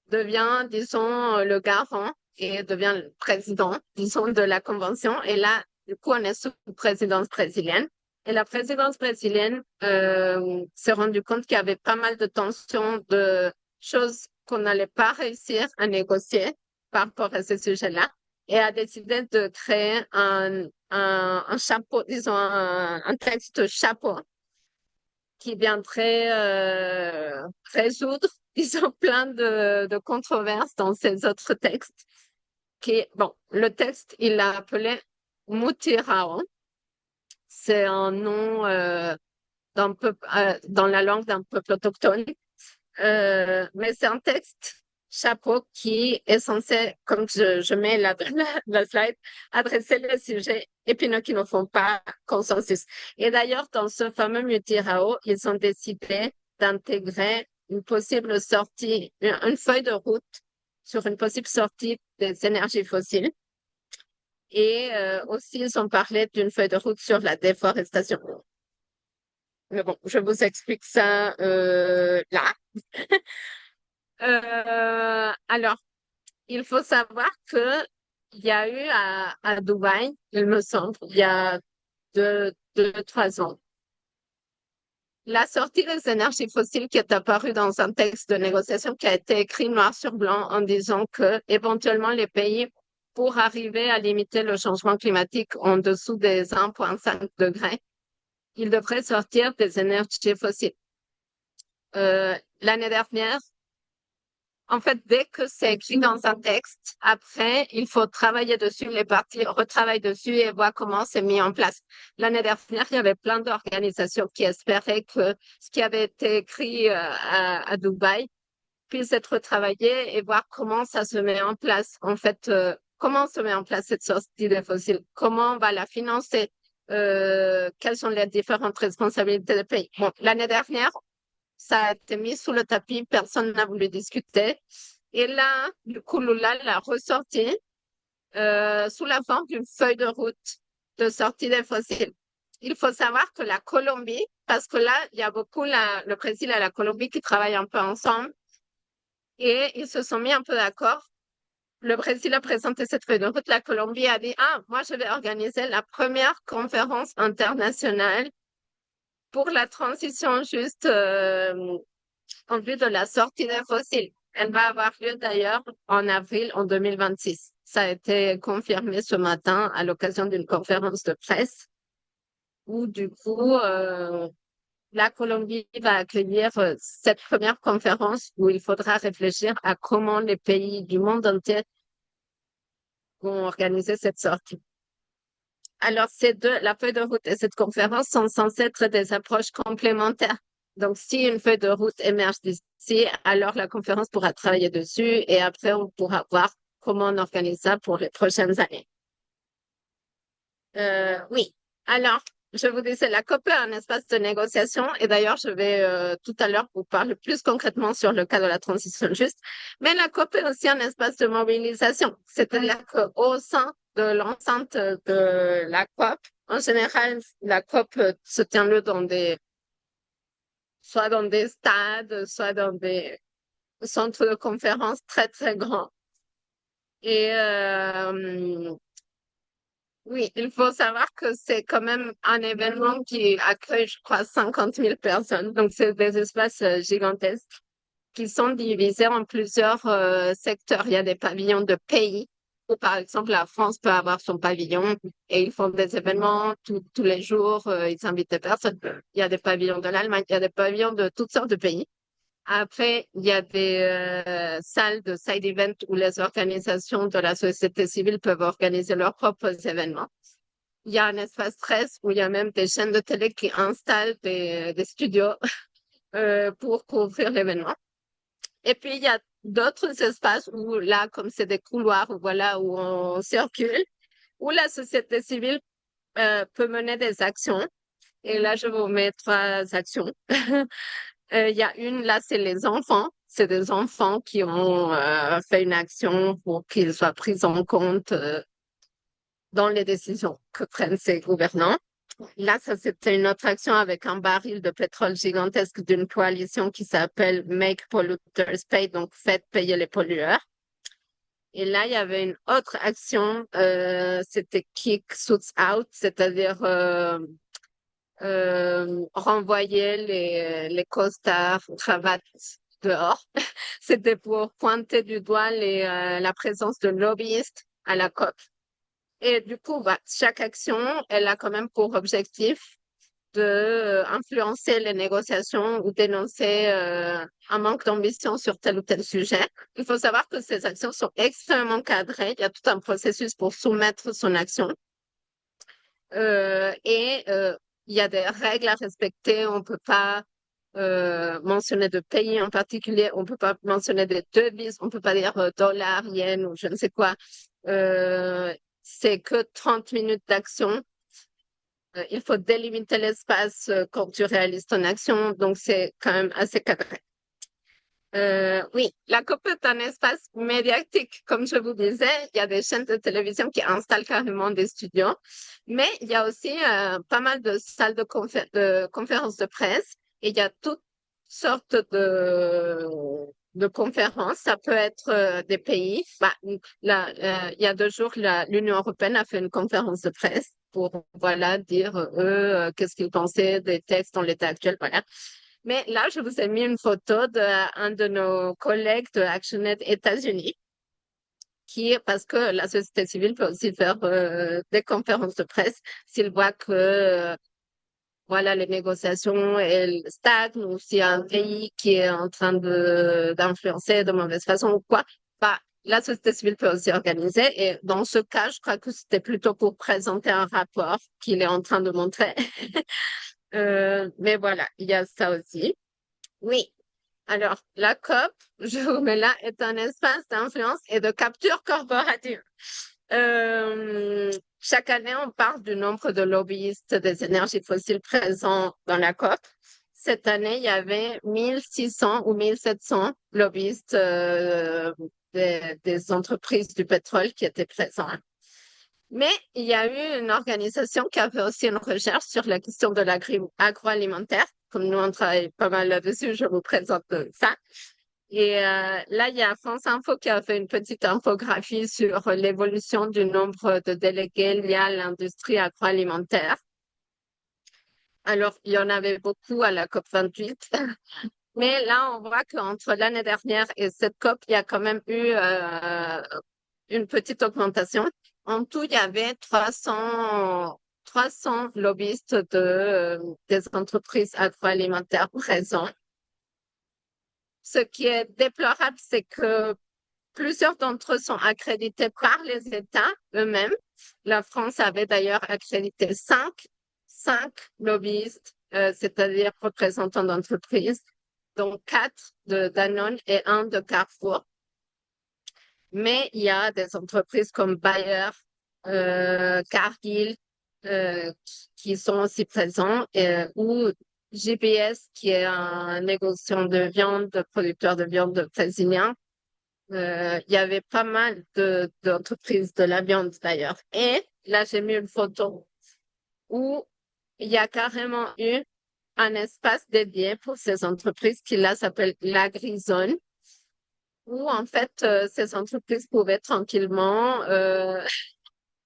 devient, disons, le garant et devient le président, disons, de la convention. Et là, du coup, on est sous présidence brésilienne. Et la présidence brésilienne s'est rendu compte qu'il y avait pas mal de tensions, de choses qu'on n'allait pas réussir à négocier par rapport à ce sujet-là, et a décidé de créer un chapeau, disons, un texte chapeau qui viendrait résoudre, disons, plein de controverses dans ces autres textes. Bon, le texte, il l'a appelé Mutirao. C'est un nom d'un peuple, dans la langue d'un peuple autochtone. Mais c'est un texte chapeau qui est censé, comme je mets la slide, adresser les sujets épineux qui ne font pas consensus. Et d'ailleurs, dans ce fameux Mutirao, ils ont décidé d'intégrer une possible sortie, une feuille de route sur une possible sortie des énergies fossiles. Et aussi, ils ont parlé d'une feuille de route sur la déforestation. Mais bon, je vous explique ça là. Alors, il faut savoir que il y a eu à Dubaï, il me semble, il y a 3 ans, la sortie des énergies fossiles qui est apparue dans un texte de négociation qui a été écrit noir sur blanc en disant que éventuellement les pays, pour arriver à limiter le changement climatique en dessous des 1,5 degrés, ils devraient sortir des énergies fossiles. L'année dernière, en fait, dès que c'est écrit dans un texte, après, il faut travailler dessus, les parties retravaillent dessus et voir comment c'est mis en place. L'année dernière, il y avait plein d'organisations qui espéraient que ce qui avait été écrit à Dubaï puisse être retravaillé et voir comment ça se met en place. En fait, comment se met en place cette sortie des fossiles? Comment on va la financer? Quelles sont les différentes responsabilités des pays? Bon, l'année dernière, ça a été mis sous le tapis, personne n'a voulu discuter. Et là, du coup, Lula l'a ressorti sous la forme d'une feuille de route de sortie des fossiles. Il faut savoir que la Colombie, parce que là, il y a beaucoup le Brésil et la Colombie qui travaillent un peu ensemble, et ils se sont mis un peu d'accord. Le Brésil a présenté cette feuille de route. La Colombie a dit, ah, moi, je vais organiser la première conférence internationale pour la transition juste en vue de la sortie des fossiles. Elle va avoir lieu d'ailleurs en avril en 2026. Ça a été confirmé ce matin à l'occasion d'une conférence de presse où du coup la Colombie va accueillir cette première conférence où il faudra réfléchir à comment les pays du monde entier vont organiser cette sortie. Alors, la feuille de route et cette conférence sont censées être des approches complémentaires. Donc, si une feuille de route émerge d'ici, alors la conférence pourra travailler dessus et après, on pourra voir comment on organise ça pour les prochaines années. Oui. Alors, je vous disais, la COP est un espace de négociation et d'ailleurs, je vais tout à l'heure vous parler plus concrètement sur le cas de la transition juste. Mais la COP est aussi un espace de mobilisation, c'est-à-dire qu'au sein de l'enceinte de la COP, en général, la COP se tient lieu soit dans des stades, soit dans des centre de conférence très, très grand. Et oui, il faut savoir que c'est quand même un événement qui accueille, je crois, 50 000 personnes. Donc, c'est des espaces gigantesques qui sont divisés en plusieurs secteurs. Il y a des pavillons de pays, où par exemple la France peut avoir son pavillon et ils font des événements tous les jours, ils invitent des personnes. Il y a des pavillons de l'Allemagne, il y a des pavillons de toutes sortes de pays. Après, il y a des salles de side event où les organisations de la société civile peuvent organiser leurs propres événements. Il y a un espace presse où il y a même des chaînes de télé qui installent des studios pour couvrir l'événement. Et puis, il y a d'autres espaces où là, comme c'est des couloirs, voilà, où on circule, où la société civile peut mener des actions. Et là, je vous mets trois actions. Il y a une, là, c'est les enfants. C'est des enfants qui ont fait une action pour qu'ils soient pris en compte dans les décisions que prennent ces gouvernants. Là, ça, c'était une autre action avec un baril de pétrole gigantesque d'une coalition qui s'appelle Make Polluters Pay, donc faites payer les pollueurs. Et là, il y avait une autre action, c'était Kick Suits Out, c'est-à-dire renvoyer les costards, cravates dehors. C'était pour pointer du doigt la présence de lobbyistes à la COP. Et du coup, bah, chaque action, elle a quand même pour objectif de influencer les négociations ou dénoncer un manque d'ambition sur tel ou tel sujet. Il faut savoir que ces actions sont extrêmement cadrées. Il y a tout un processus pour soumettre son action. Et il y a des règles à respecter. On ne peut pas mentionner de pays en particulier. On ne peut pas mentionner des devises. On ne peut pas dire dollar, yen ou je ne sais quoi. Euh, c'est que 30 minutes d'action. Il faut délimiter l'espace quand tu réalises ton action, donc c'est quand même assez cadré. Oui, la COP est un espace médiatique. Comme je vous disais, il y a des chaînes de télévision qui installent carrément des studios, mais il y a aussi pas mal de salles de conférences de presse et il y a toutes sortes de conférences. Ça peut être des pays. Bah, là, il y a 2 jours, l'Union européenne a fait une conférence de presse pour voilà dire eux qu'est-ce qu'ils pensaient des textes dans l'état actuel. Voilà. Mais là, je vous ai mis une photo d'un de nos collègues de ActionAid États-Unis, parce que la société civile peut aussi faire des conférences de presse s'il voit que voilà, les négociations elles stagnent ou s'il y a un pays qui est en train d'influencer de mauvaise façon ou quoi, bah, la société civile peut aussi organiser. Et dans ce cas, je crois que c'était plutôt pour présenter un rapport qu'il est en train de montrer. Mais voilà, il y a ça aussi. Oui. Alors, la COP, je vous mets là, est un espace d'influence et de capture corporative. Chaque année, on parle du nombre de lobbyistes des énergies fossiles présents dans la COP. Cette année, il y avait 1600 ou 1700 lobbyistes des entreprises du pétrole qui étaient présents. Mais il y a eu une organisation qui a fait aussi une recherche sur la question de l'agroalimentaire. Comme nous, on travaille pas mal là-dessus, je vous présente ça. Et là, il y a France Info qui a fait une petite infographie sur l'évolution du nombre de délégués liés à l'industrie agroalimentaire. Alors, il y en avait beaucoup à la COP 28. Mais là, on voit qu'entre l'année dernière et cette COP, il y a quand même eu une petite augmentation. En tout, il y avait 300 lobbyistes des entreprises agroalimentaires présents. Ce qui est déplorable, c'est que plusieurs d'entre eux sont accrédités par les États eux-mêmes. La France avait d'ailleurs accrédité cinq lobbyistes, c'est-à-dire représentants d'entreprises, dont 4 de Danone et un de Carrefour. Mais il y a des entreprises comme Bayer, Cargill, qui sont aussi présents, ou GPS, qui est un négociant de viande, producteur de viande brésilien. Il y avait pas mal d'entreprises de la viande d'ailleurs. Et là, j'ai mis une photo où il y a carrément eu un espace dédié pour ces entreprises qui là s'appelle l'AgriZone. où en fait ces entreprises pouvaient tranquillement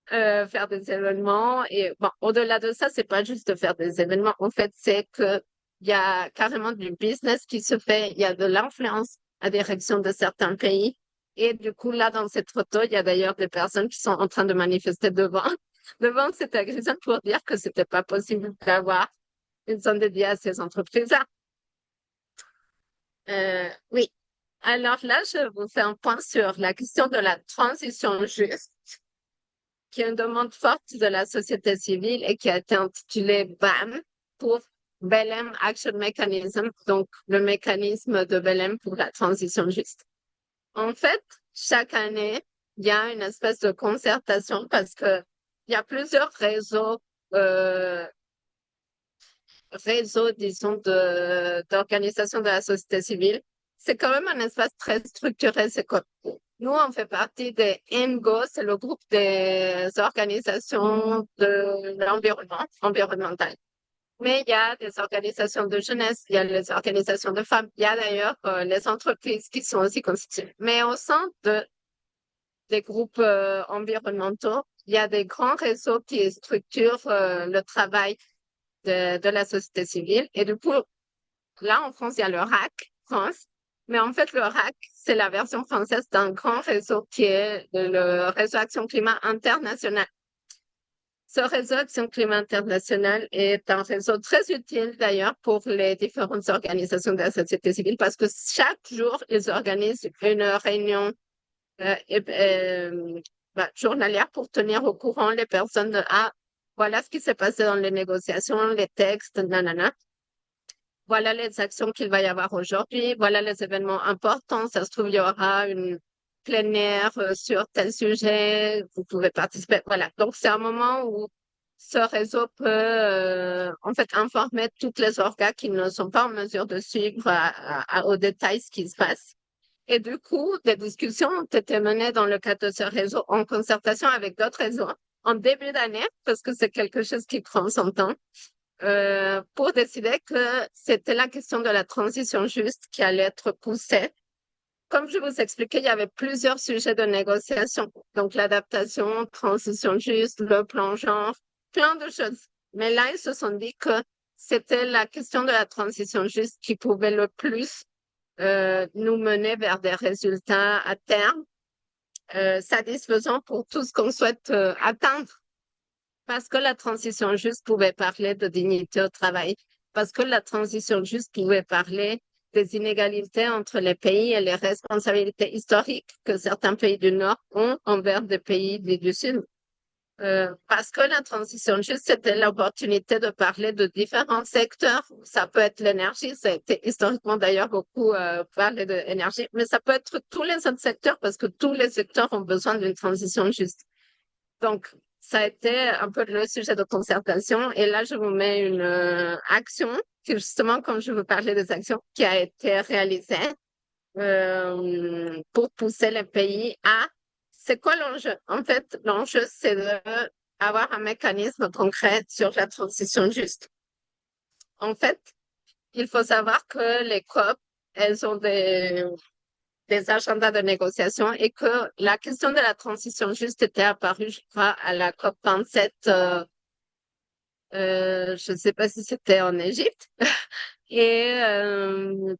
faire des événements. Et bon, au-delà de ça, c'est pas juste de faire des événements. En fait, c'est que il y a carrément du business qui se fait. Il y a de l'influence à direction de certains pays. Et du coup, là, dans cette photo, il y a d'ailleurs des personnes qui sont en train de manifester devant, devant cette agression pour dire que c'était pas possible d'avoir une zone dédiée à ces entreprises-là. Oui. Alors là, je vous fais un point sur la question de la transition juste, qui est une demande forte de la société civile et qui a été intitulée BAM pour Belém Action Mechanism, donc le mécanisme de Belém pour la transition juste. En fait, chaque année, il y a une espèce de concertation parce que il y a plusieurs euh, réseaux, disons, d'organisations de la société civile. C'est quand même un espace très structuré. C'est comme nous, on fait partie des INGO, c'est le groupe des organisations de l'environnement, environnemental. Mais il y a des organisations de jeunesse, il y a les organisations de femmes, il y a d'ailleurs les entreprises qui sont aussi constituées. Mais au sein des groupes environnementaux, il y a des grands réseaux qui structurent le travail de la société civile. Et du coup, là, en France, il y a le RAC France. Mais en fait, le RAC, c'est la version française d'un grand réseau qui est le réseau Action Climat International. Ce réseau Action Climat International est un réseau très utile d'ailleurs pour les différentes organisations de la société civile parce que chaque jour, ils organisent une réunion journalière pour tenir au courant les personnes de ah, voilà ce qui s'est passé dans les négociations, les textes, nanana. Voilà les actions qu'il va y avoir aujourd'hui, voilà les événements importants. Ça se trouve, il y aura une plénière sur tel sujet, vous pouvez participer. Voilà. Donc, c'est un moment où ce réseau peut, en fait, informer toutes les organes qui ne sont pas en mesure de suivre au détail ce qui se passe. Et du coup, des discussions ont été menées dans le cadre de ce réseau en concertation avec d'autres réseaux en début d'année, parce que c'est quelque chose qui prend son temps pour décider que c'était la question de la transition juste qui allait être poussée. Comme je vous expliquais, il y avait plusieurs sujets de négociation. Donc, l'adaptation, transition juste, le plan genre, plein de choses. Mais là, ils se sont dit que c'était la question de la transition juste qui pouvait le plus nous mener vers des résultats à terme satisfaisants pour tout ce qu'on souhaite atteindre. Parce que la transition juste pouvait parler de dignité au travail, parce que la transition juste pouvait parler des inégalités entre les pays et les responsabilités historiques que certains pays du Nord ont envers des pays du Sud. Parce que la transition juste, c'était l'opportunité de parler de différents secteurs. Ça peut être l'énergie, ça a été historiquement d'ailleurs beaucoup parlé de l'énergie, mais ça peut être tous les autres secteurs parce que tous les secteurs ont besoin d'une transition juste. Donc, ça a été un peu le sujet de concertation. Et là, je vous mets une action, que justement, comme je vous parlais des actions, qui a été réalisée pour pousser les pays à... C'est quoi l'enjeu? En fait, l'enjeu, c'est d'avoir un mécanisme concret sur la transition juste. En fait, il faut savoir que les COP, elles ont des agendas de négociation et que la question de la transition juste était apparue, je crois, à la COP 27. Je ne sais pas si c'était en Égypte. Et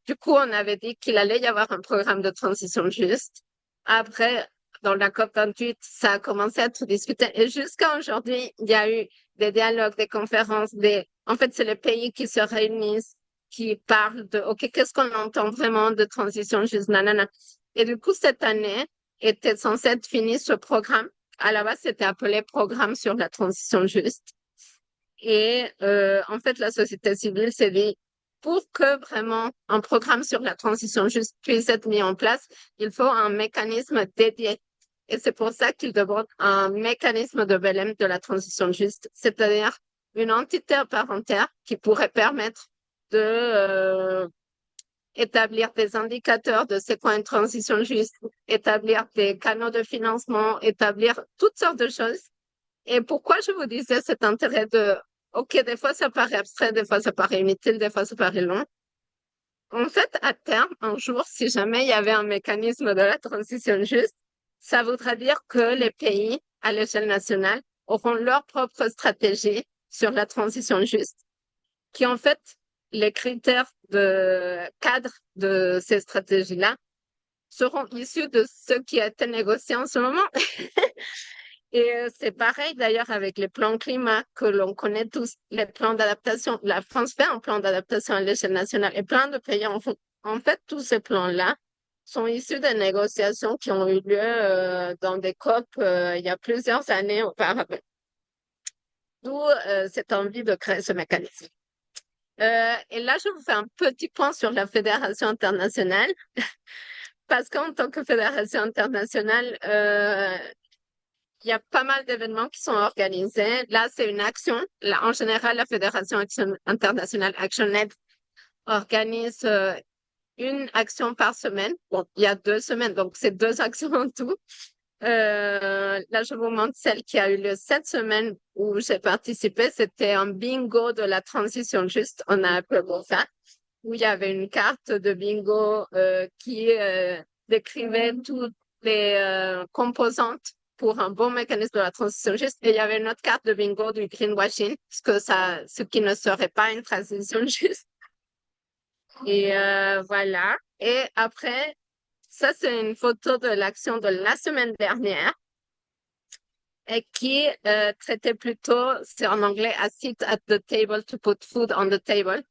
du coup, on avait dit qu'il allait y avoir un programme de transition juste. Après, dans la COP 28, ça a commencé à être discuté. Et jusqu'à aujourd'hui, il y a eu des dialogues, des conférences, en fait, c'est les pays qui se réunissent, qui parlent de, OK, qu'est-ce qu'on entend vraiment de transition juste, nanana. Et du coup, cette année était censé être fini ce programme. À la base, c'était appelé Programme sur la transition juste. Et en fait, la société civile s'est dit, pour que vraiment un programme sur la transition juste puisse être mis en place, il faut un mécanisme dédié. Et c'est pour ça qu'il demande un mécanisme de BLM de la transition juste, c'est-à-dire une entité à part entière qui pourrait permettre de établir des indicateurs de c'est quoi une transition juste, établir des canaux de financement, établir toutes sortes de choses. Et pourquoi je vous disais cet intérêt de, OK, des fois ça paraît abstrait, des fois ça paraît inutile, des fois ça paraît long. En fait, à terme, un jour, si jamais il y avait un mécanisme de la transition juste, ça voudra dire que les pays, à l'échelle nationale, auront leur propre stratégie sur la transition juste, qui en fait, les critères de cadre de ces stratégies-là seront issus de ce qui a été négocié en ce moment. Et c'est pareil d'ailleurs avec les plans climat que l'on connaît tous, les plans d'adaptation. La France fait un plan d'adaptation à l'échelle nationale et plein de pays en font. En fait, tous ces plans-là sont issus des négociations qui ont eu lieu dans des COP il y a plusieurs années auparavant. D'où cette envie de créer ce mécanisme. Et là, je vous fais un petit point sur la Fédération internationale, parce qu'en tant que Fédération internationale, il y a pas mal d'événements qui sont organisés. Là, c'est une action. Là, en général, la Fédération internationale ActionAid organise une action par semaine. Bon, il y a 2 semaines, donc c'est 2 actions en tout. Là, je vous montre celle qui a eu lieu cette semaine où j'ai participé. C'était un bingo de la transition juste, on a appelé comme ça, où il y avait une carte de bingo qui décrivait toutes les composantes pour un bon mécanisme de la transition juste. Et il y avait une autre carte de bingo du greenwashing, ce qui ne serait pas une transition juste. Et voilà. Et après, ça, c'est une photo de l'action de la semaine dernière et qui traitait plutôt, c'est en anglais, a seat at the table to put food on the table.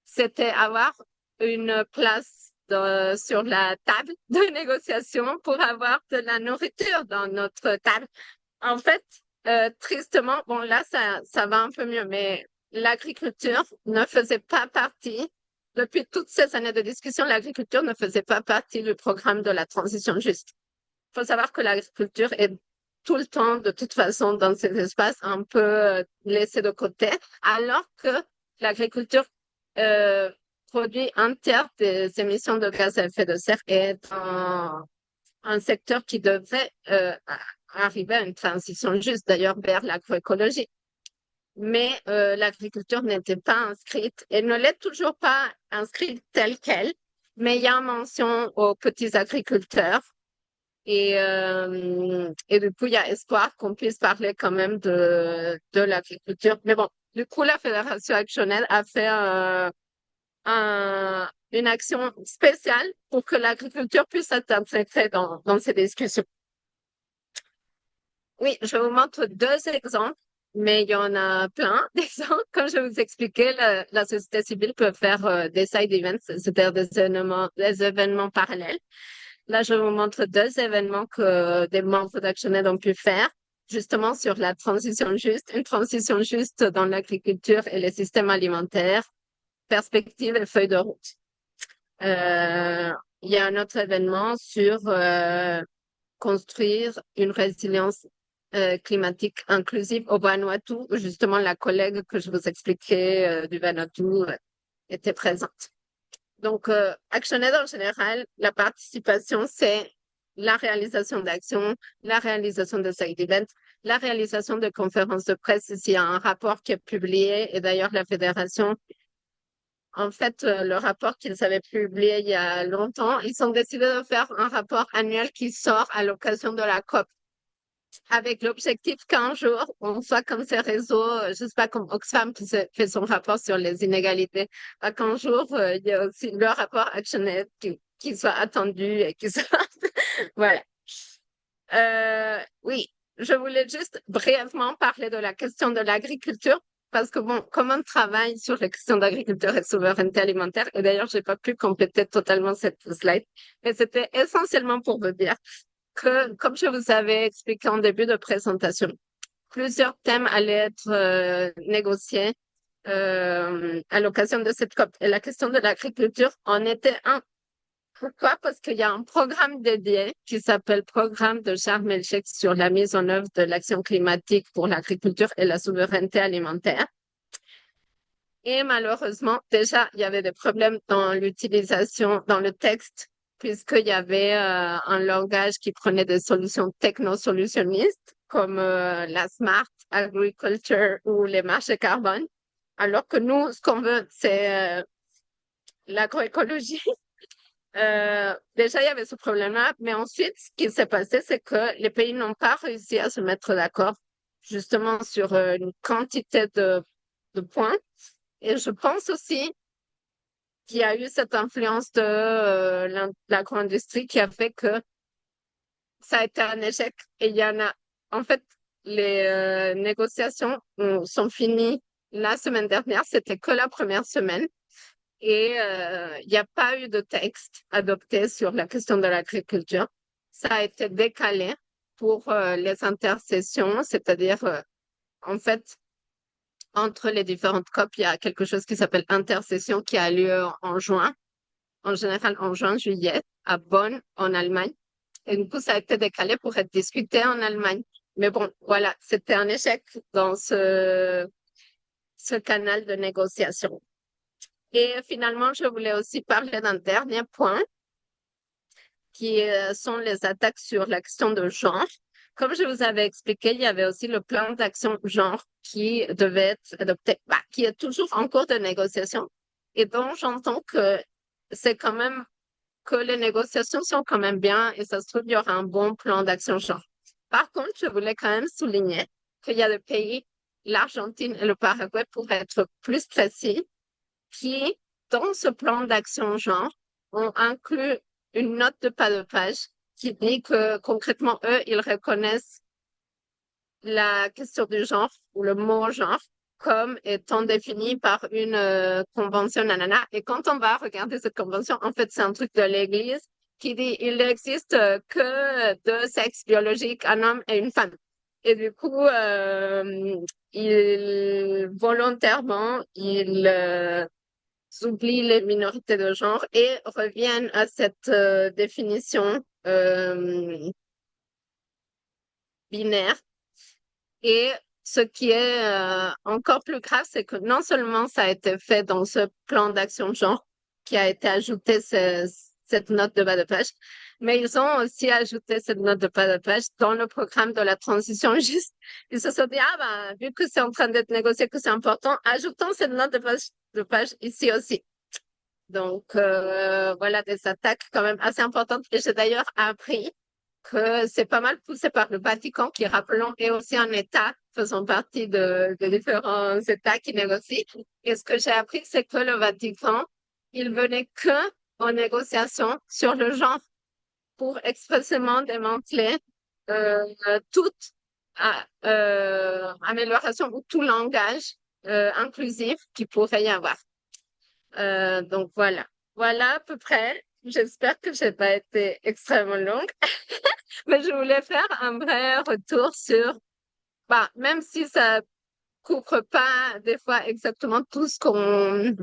C'était avoir une place sur la table de négociation pour avoir de la nourriture dans notre table. En fait, tristement, bon là, ça va un peu mieux, mais l'agriculture ne faisait pas partie, depuis toutes ces années de discussion, l'agriculture ne faisait pas partie du programme de la transition juste. Il faut savoir que l'agriculture est tout le temps, de toute façon, dans ces espaces un peu laissée de côté, alors que l'agriculture euh, produit un tiers des émissions de gaz à effet de serre et est un secteur qui devrait arriver à une transition juste, d'ailleurs, vers l'agroécologie. Mais l'agriculture n'était pas inscrite et ne l'est toujours pas inscrite telle qu'elle, mais il y a mention aux petits agriculteurs et du coup, il y a espoir qu'on puisse parler quand même de l'agriculture. Mais bon, du coup, la Fédération actionnelle a fait une action spéciale pour que l'agriculture puisse être intégrée dans ces discussions. Oui, je vous montre 2 exemples, mais il y en a plein d'exemples. Comme je vous expliquais, la société civile peut faire des side events, c'est-à-dire des événements parallèles. Là, je vous montre 2 événements que des membres d'ActionAid ont pu faire, justement sur la transition juste, une transition juste dans l'agriculture et les systèmes alimentaires, perspectives et feuilles de route. Euh, il y a un autre événement sur construire une résilience climatique inclusive au Vanuatu, où justement la collègue que je vous expliquais du Vanuatu était présente. Donc, ActionAid en général, la participation, c'est la réalisation d'actions, la réalisation de side events, la réalisation de conférences de presse. Ici, il y a un rapport qui est publié et d'ailleurs, la fédération, en fait, le rapport qu'ils avaient publié il y a longtemps, ils ont décidé de faire un rapport annuel qui sort à l'occasion de la COP avec l'objectif qu'un jour, on soit comme ces réseaux, je sais pas, comme Oxfam qui fait son rapport sur les inégalités, qu'un jour, il y a aussi le rapport ActionAid qui soit attendu et qui soit... Voilà. Oui, je voulais juste brièvement parler de la question de l'agriculture, parce que bon, comme on travaille sur les questions d'agriculture et de souveraineté alimentaire, et d'ailleurs, j'ai pas pu compléter totalement cette slide, mais c'était essentiellement pour vous dire que, comme je vous avais expliqué en début de présentation, plusieurs thèmes allaient être négociés à l'occasion de cette COP. Et la question de l'agriculture en était un. Pourquoi? Parce qu'il y a un programme dédié qui s'appelle Programme de Sharm el-Sheikh sur la mise en œuvre de l'action climatique pour l'agriculture et la souveraineté alimentaire. Et malheureusement, déjà, il y avait des problèmes dans l'utilisation, dans le texte, puisqu'il y avait un langage qui prenait des solutions techno-solutionnistes, comme la smart agriculture ou les marchés carbone, alors que nous, ce qu'on veut, c'est l'agroécologie. Déjà, il y avait ce problème-là, mais ensuite, ce qui s'est passé, c'est que les pays n'ont pas réussi à se mettre d'accord justement sur une quantité de points. Et je pense aussi qu'il y a eu cette influence de l'agro-industrie qui a fait que ça a été un échec. Et il y en a, en fait, les négociations sont finies la semaine dernière. C'était que la première semaine. Et il n'y a pas eu de texte adopté sur la question de l'agriculture. Ça a été décalé pour les intercessions, c'est-à-dire, en fait, entre les différentes COP, il y a quelque chose qui s'appelle intercession qui a lieu en juin, en général en juin, juillet, à Bonn, en Allemagne. Et du coup, ça a été décalé pour être discuté en Allemagne. Mais bon, voilà, c'était un échec dans ce canal de négociation. Et finalement, je voulais aussi parler d'un dernier point qui sont les attaques sur la question de genre. Comme je vous avais expliqué, il y avait aussi le plan d'action genre qui devait être adopté, bah, qui est toujours en cours de négociation et dont j'entends que c'est quand même que les négociations sont quand même bien et ça se trouve, il y aura un bon plan d'action genre. Par contre, je voulais quand même souligner qu'il y a des pays, l'Argentine et le Paraguay, pour être plus précis, qui, dans ce plan d'action genre, ont inclus une note de pas de page qui dit que concrètement, eux, ils reconnaissent la question du genre ou le mot genre comme étant défini par une convention nanana. Et quand on va regarder cette convention, en fait, c'est un truc de l'Église qui dit il n'existe que deux sexes biologiques, un homme et une femme. Et du coup, volontairement, ils oublient les minorités de genre et reviennent à cette définition binaire. Et ce qui est encore plus grave, c'est que non seulement ça a été fait dans ce plan d'action de genre qui a été ajouté cette note de bas de page, mais ils ont aussi ajouté cette note de bas de page dans le programme de la transition juste. Ils se sont dit, ah ben, vu que c'est en train d'être négocié, que c'est important, ajoutons cette note de page ici aussi. Donc, voilà des attaques quand même assez importantes. Et j'ai d'ailleurs appris que c'est pas mal poussé par le Vatican, qui, rappelons, est aussi un État faisant partie de différents États qui négocient. Et ce que j'ai appris, c'est que le Vatican, il venait que en négociation sur le genre pour expressément démanteler toute amélioration ou tout langage inclusif qui pourrait y avoir. Donc voilà. Voilà à peu près. J'espère que j'ai pas été extrêmement longue, mais je voulais faire un vrai retour sur, bah, même si ça couvre pas des fois exactement tout ce qu'on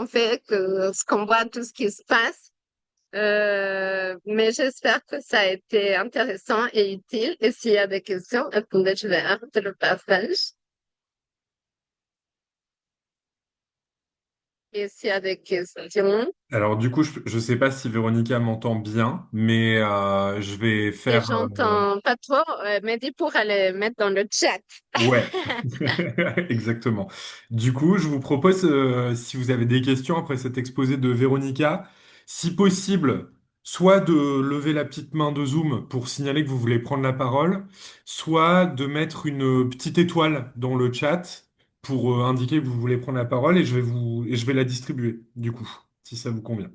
fait, que ce qu'on voit, tout ce qui se passe. Mais j'espère que ça a été intéressant et utile. Et s'il y a des questions, attendez, je vais arrêter le passage. Et s'il y a des questions.
Alors du coup, je ne sais pas si Véronica m'entend bien, mais je vais
Et
faire...
j'entends pas trop, Mehdi pourra les mettre dans le chat.
Ouais, exactement. Du coup, je vous propose, si vous avez des questions après cet exposé de Véronica, si possible, soit de lever la petite main de Zoom pour signaler que vous voulez prendre la parole, soit de mettre une petite étoile dans le chat pour indiquer que vous voulez prendre la parole et je vais la distribuer, du coup, si ça vous convient.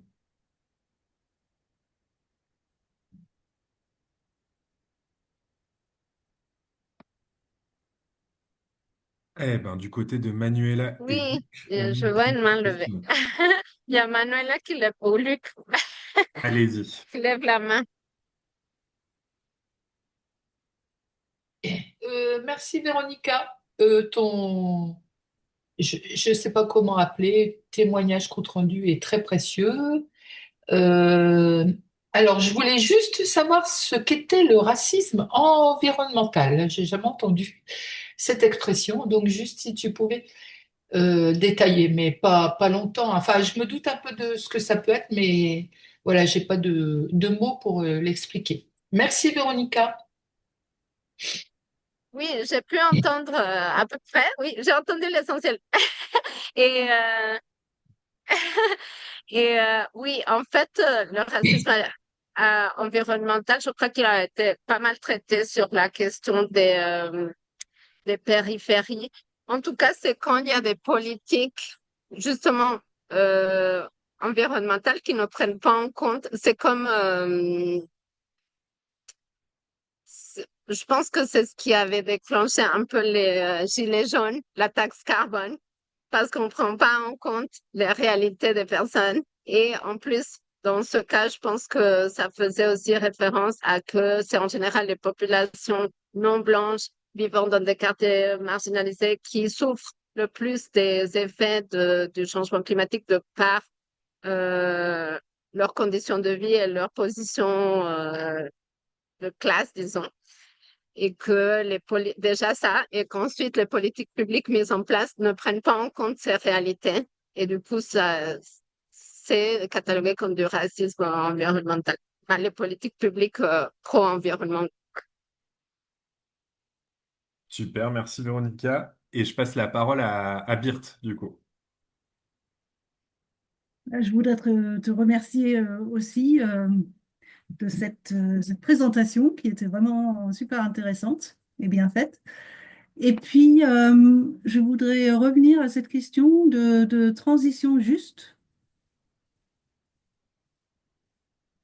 Eh ben, du côté de Manuela et
Oui,
Luc, la main
je
est
vois une main levée.
levée.
Il y a Manuela qui lève, ou Luc
Allez-y.
qui lève la main.
Merci Véronica. Je ne sais pas comment appeler, témoignage compte rendu est très précieux. Euh, alors, je voulais juste savoir ce qu'était le racisme environnemental. J'ai jamais entendu cette expression, donc juste si tu pouvais détailler, mais pas longtemps. Enfin, je me doute un peu de ce que ça peut être, mais voilà, j'ai pas de mots pour l'expliquer. Merci Véronica.
Oui, j'ai pu entendre à peu près. Oui, j'ai entendu l'essentiel. Et Et oui, en fait, le racisme environnemental, je crois qu'il a été pas mal traité sur la question des périphéries. En tout cas, c'est quand il y a des politiques, justement, euh, environnementales qui ne prennent pas en compte. C'est comme, je pense que c'est ce qui avait déclenché un peu les gilets jaunes, la taxe carbone, parce qu'on ne prend pas en compte les réalités des personnes. Et en plus, dans ce cas, je pense que ça faisait aussi référence à que c'est en général les populations non blanches vivant dans des quartiers marginalisés qui souffrent le plus des effets du changement climatique de par euh, leurs conditions de vie et leur position de classe, disons, et que déjà ça, et qu'ensuite les politiques publiques mises en place ne prennent pas en compte ces réalités. Et du coup, ça, c'est catalogué comme du racisme environnemental. Enfin, les politiques publiques pro-environnement.
Super, merci Véronica. Et je passe la parole à Birte, du coup.
Je voudrais te remercier aussi de cette présentation qui était vraiment super intéressante et bien faite. Et puis, je voudrais revenir à cette question de transition juste.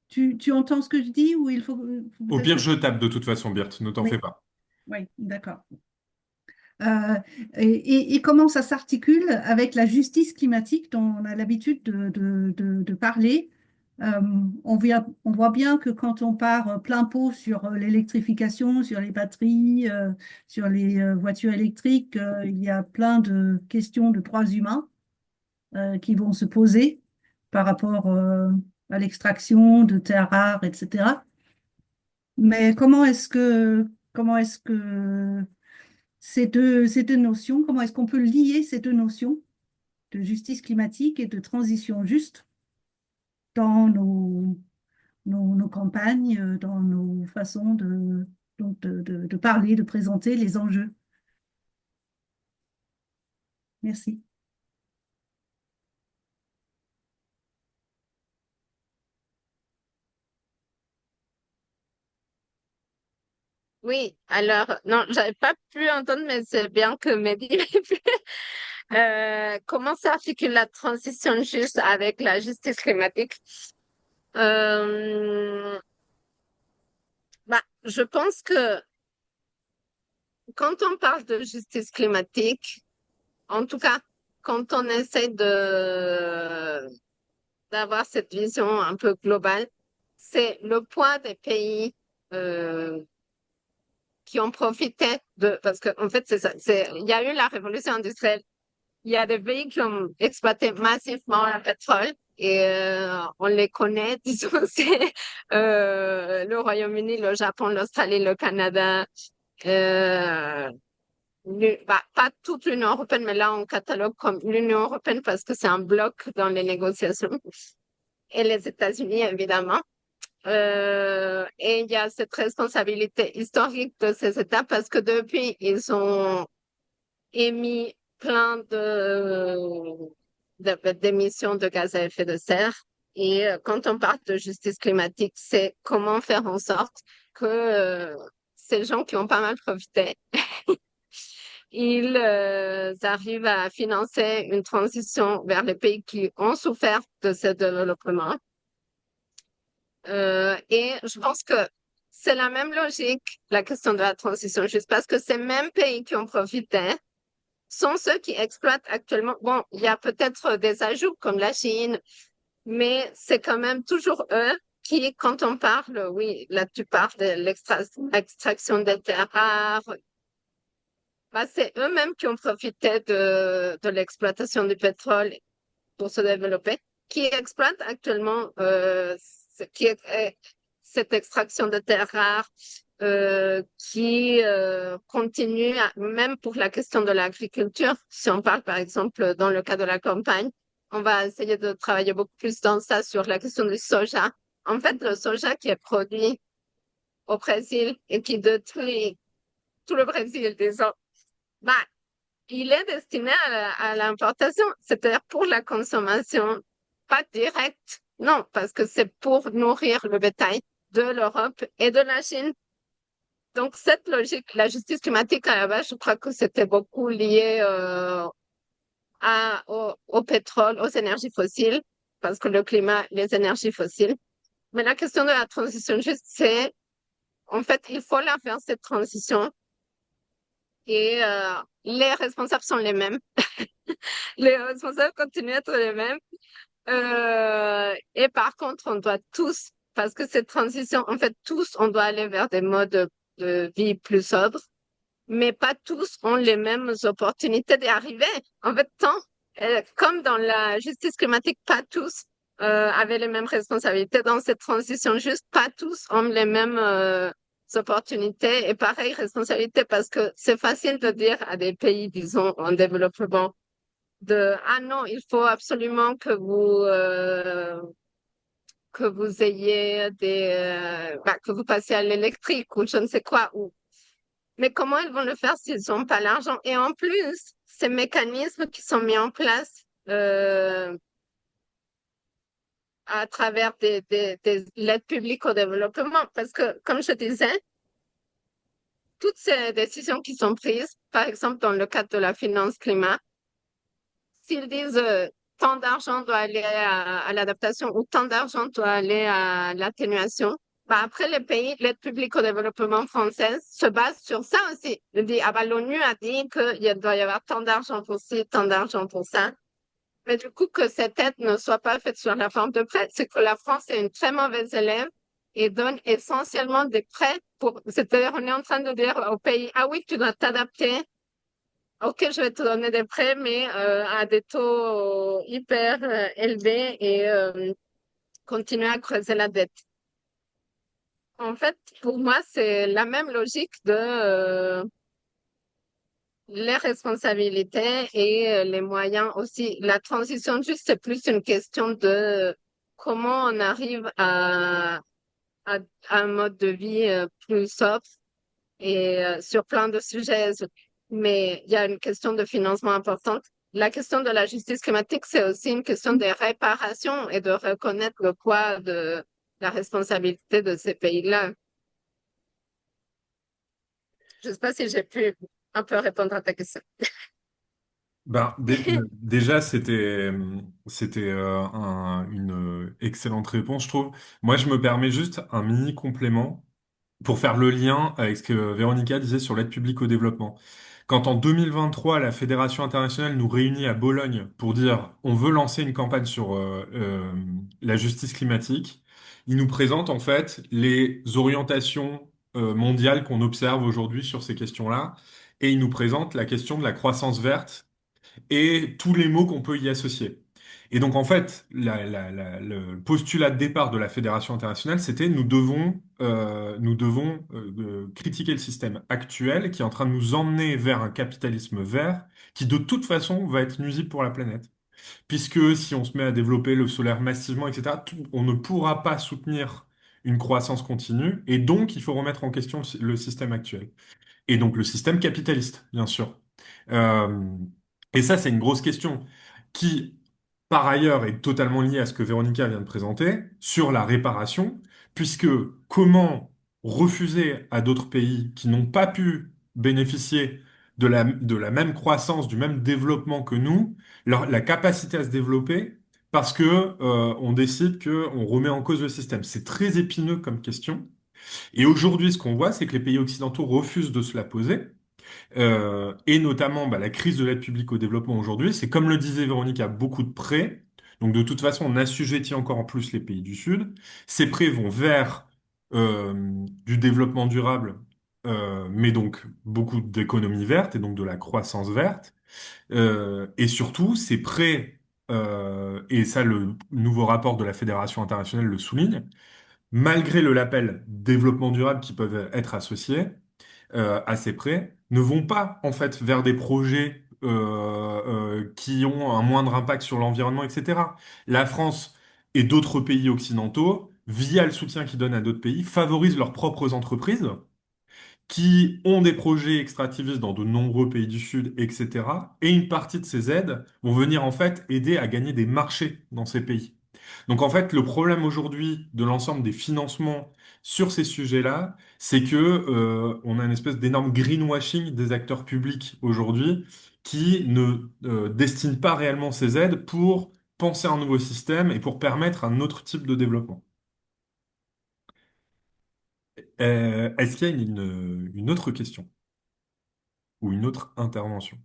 Tu entends ce que je dis ou il faut
Au
peut-être
pire,
que...
je tape de toute façon, Birte, ne t'en fais
Oui,
pas.
oui, d'accord. Euh, et comment ça s'articule avec la justice climatique dont on a l'habitude de parler. Euh, on voit bien que quand on part plein pot sur l'électrification, sur les batteries, sur les voitures électriques, il y a plein de questions de droits humains qui vont se poser par rapport à l'extraction de terres rares, etc. Mais comment est-ce que ces deux notions, comment est-ce qu'on peut lier ces deux notions de justice climatique et de transition juste dans nos campagnes, dans nos façons de parler, de présenter les enjeux? Merci.
Oui, alors, non, j'avais pas pu entendre, mais c'est bien que Mehdi l'ait pu. Comment s'articule la transition juste avec la justice climatique? Euh, je pense que quand on parle de justice climatique, en tout cas, quand on essaie d'avoir cette vision un peu globale, c'est le poids des pays euh, qui ont profité parce que en fait c'est ça, il y a eu la révolution industrielle, il y a des pays qui ont exploité massivement le pétrole et on les connaît, disons, c'est le Royaume-Uni, le Japon, l'Australie, le Canada. Euh, pas toute l'Union européenne, mais là, on catalogue comme l'Union européenne parce que c'est un bloc dans les négociations. Et les États-Unis, évidemment. Et il y a cette responsabilité historique de ces États parce que depuis, ils ont émis plein d'émissions de gaz à effet de serre. Et quand on parle de justice climatique, c'est comment faire en sorte que ces gens qui ont pas mal profité ils arrivent à financer une transition vers les pays qui ont souffert de ce développement. Et je pense que c'est la même logique, la question de la transition, juste parce que ces mêmes pays qui ont profité sont ceux qui exploitent actuellement. Bon, il y a peut-être des ajouts comme la Chine, mais c'est quand même toujours eux qui, quand on parle, oui, là tu parles de l'extraction des terres rares, c'est eux-mêmes qui ont profité de l'exploitation du pétrole pour se développer, qui exploitent actuellement cette extraction de terres rares, qui continue, même pour la question de l'agriculture. Si on parle, par exemple, dans le cas de la campagne, on va essayer de travailler beaucoup plus dans ça sur la question du soja. En fait, le soja qui est produit au Brésil et qui détruit tout le Brésil, disons, bah, il est destiné à l'importation, c'est-à-dire pour la consommation, pas directe. Non, parce que c'est pour nourrir le bétail de l'Europe et de la Chine. Donc, cette logique, la justice climatique à la base, je crois que c'était beaucoup lié au pétrole, aux énergies fossiles, parce que le climat, les énergies fossiles. Mais la question de la transition juste, c'est, en fait, il faut la faire, cette transition, et les responsables sont les mêmes. Les responsables continuent à être les mêmes. Et par contre, on doit tous, parce que cette transition, en fait, tous, on doit aller vers des modes de vie plus sobres, mais pas tous ont les mêmes opportunités d'y arriver. En fait, comme dans la justice climatique, pas tous avaient les mêmes responsabilités. Dans cette transition juste, pas tous ont les mêmes opportunités et pareilles responsabilités parce que c'est facile de dire à des pays, disons, en développement, ah non, il faut absolument que vous ayez que vous passiez à l'électrique ou je ne sais quoi, mais comment ils vont le faire s'ils n'ont pas l'argent? Et en plus, ces mécanismes qui sont mis en place à travers des aides publiques au développement, parce que, comme je disais, toutes ces décisions qui sont prises, par exemple dans le cadre de la finance climat, s'ils disent tant d'argent doit aller à l'adaptation ou tant d'argent doit aller à l'atténuation, bah après les pays, l'aide publique au développement française se base sur ça aussi. Il dit, ah bah l'ONU a dit qu'il doit y avoir tant d'argent pour ci, tant d'argent pour ça. Mais du coup, que cette aide ne soit pas faite sur la forme de prêt, c'est que la France est une très mauvaise élève et donne essentiellement des prêts c'est-à-dire on est en train de dire au pays, ah oui, tu dois t'adapter. Ok, je vais te donner des prêts, mais à des taux hyper élevés et continuer à creuser la dette. En fait, pour moi, c'est la même logique de les responsabilités et les moyens aussi. La transition juste, c'est plus une question de comment on arrive à un mode de vie plus sobre et sur plein de sujets. Mais il y a une question de financement importante. La question de la justice climatique, c'est aussi une question de réparation et de reconnaître le poids de la responsabilité de ces pays-là. Je ne sais pas si j'ai pu un peu répondre à ta question.
Ben, déjà, c'était une excellente réponse, je trouve. Moi, je me permets juste un mini complément pour faire le lien avec ce que Véronica disait sur l'aide publique au développement. Quand en 2023, la Fédération internationale nous réunit à Bologne pour dire on veut lancer une campagne sur la justice climatique, ils nous présentent en fait les orientations mondiales qu'on observe aujourd'hui sur ces questions-là, et ils nous présentent la question de la croissance verte et tous les mots qu'on peut y associer. Et donc en fait, le postulat de départ de la Fédération internationale, c'était nous devons critiquer le système actuel qui est en train de nous emmener vers un capitalisme vert qui de toute façon va être nuisible pour la planète. Puisque si on se met à développer le solaire massivement, etc., on ne pourra pas soutenir une croissance continue et donc il faut remettre en question le système actuel. Et donc le système capitaliste, bien sûr. Euh, et ça, c'est une grosse question qui, par ailleurs, est totalement liée à ce que Véronica vient de présenter sur la réparation, puisque comment refuser à d'autres pays qui n'ont pas pu bénéficier de la même croissance, du même développement que nous, la capacité à se développer, parce que on décide qu'on remet en cause le système. C'est très épineux comme question. Et aujourd'hui, ce qu'on voit, c'est que les pays occidentaux refusent de se la poser. Et notamment, bah, la crise de l'aide publique au développement aujourd'hui, c'est comme le disait Véronique, à beaucoup de prêts. Donc de toute façon, on assujettit encore en plus les pays du Sud. Ces prêts vont vers du développement durable, mais donc beaucoup d'économie verte et donc de la croissance verte. Et surtout, ces prêts, et ça le nouveau rapport de la Fédération internationale le souligne, malgré le label développement durable qui peuvent être associés à ces prêts, ne vont pas en fait vers des projets qui ont un moindre impact sur l'environnement, etc. La France et d'autres pays occidentaux, via le soutien qu'ils donnent à d'autres pays, favorisent leurs propres entreprises qui ont des projets extractivistes dans de nombreux pays du Sud, etc. Et une partie de ces aides vont venir en fait aider à gagner des marchés dans ces pays. Donc en fait, le problème aujourd'hui de l'ensemble des financements sur ces sujets-là, c'est que on a une espèce d'énorme greenwashing des acteurs publics aujourd'hui qui ne destinent pas réellement ces aides pour penser un nouveau système et pour permettre un autre type de développement. Est-ce qu'il y a une autre question ou une autre intervention?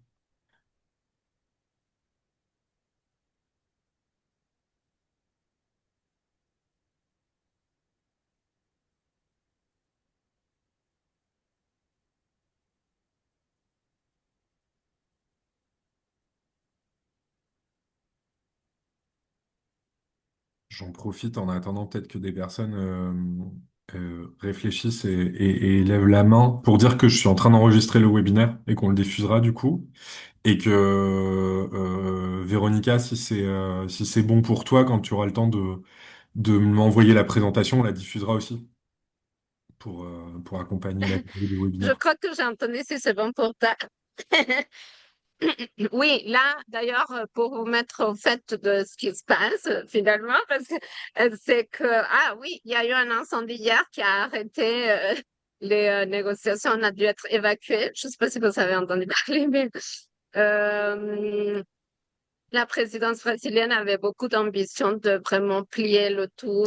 J'en profite en attendant peut-être que des personnes réfléchissent et lèvent la main pour dire que je suis en train d'enregistrer le webinaire et qu'on le diffusera du coup. Et que Véronica, si c'est bon pour toi, quand tu auras le temps de m'envoyer la présentation, on la diffusera aussi pour accompagner la vidéo du
Je
webinaire.
crois que j'ai entendu si c'est bon pour toi. Oui, là, d'ailleurs, pour vous mettre au fait de ce qui se passe, finalement, parce que c'est que, ah oui, il y a eu un incendie hier qui a arrêté les négociations. On a dû être évacués. Je ne sais pas si vous avez entendu parler, mais euh, la présidence brésilienne avait beaucoup d'ambition de vraiment plier le tout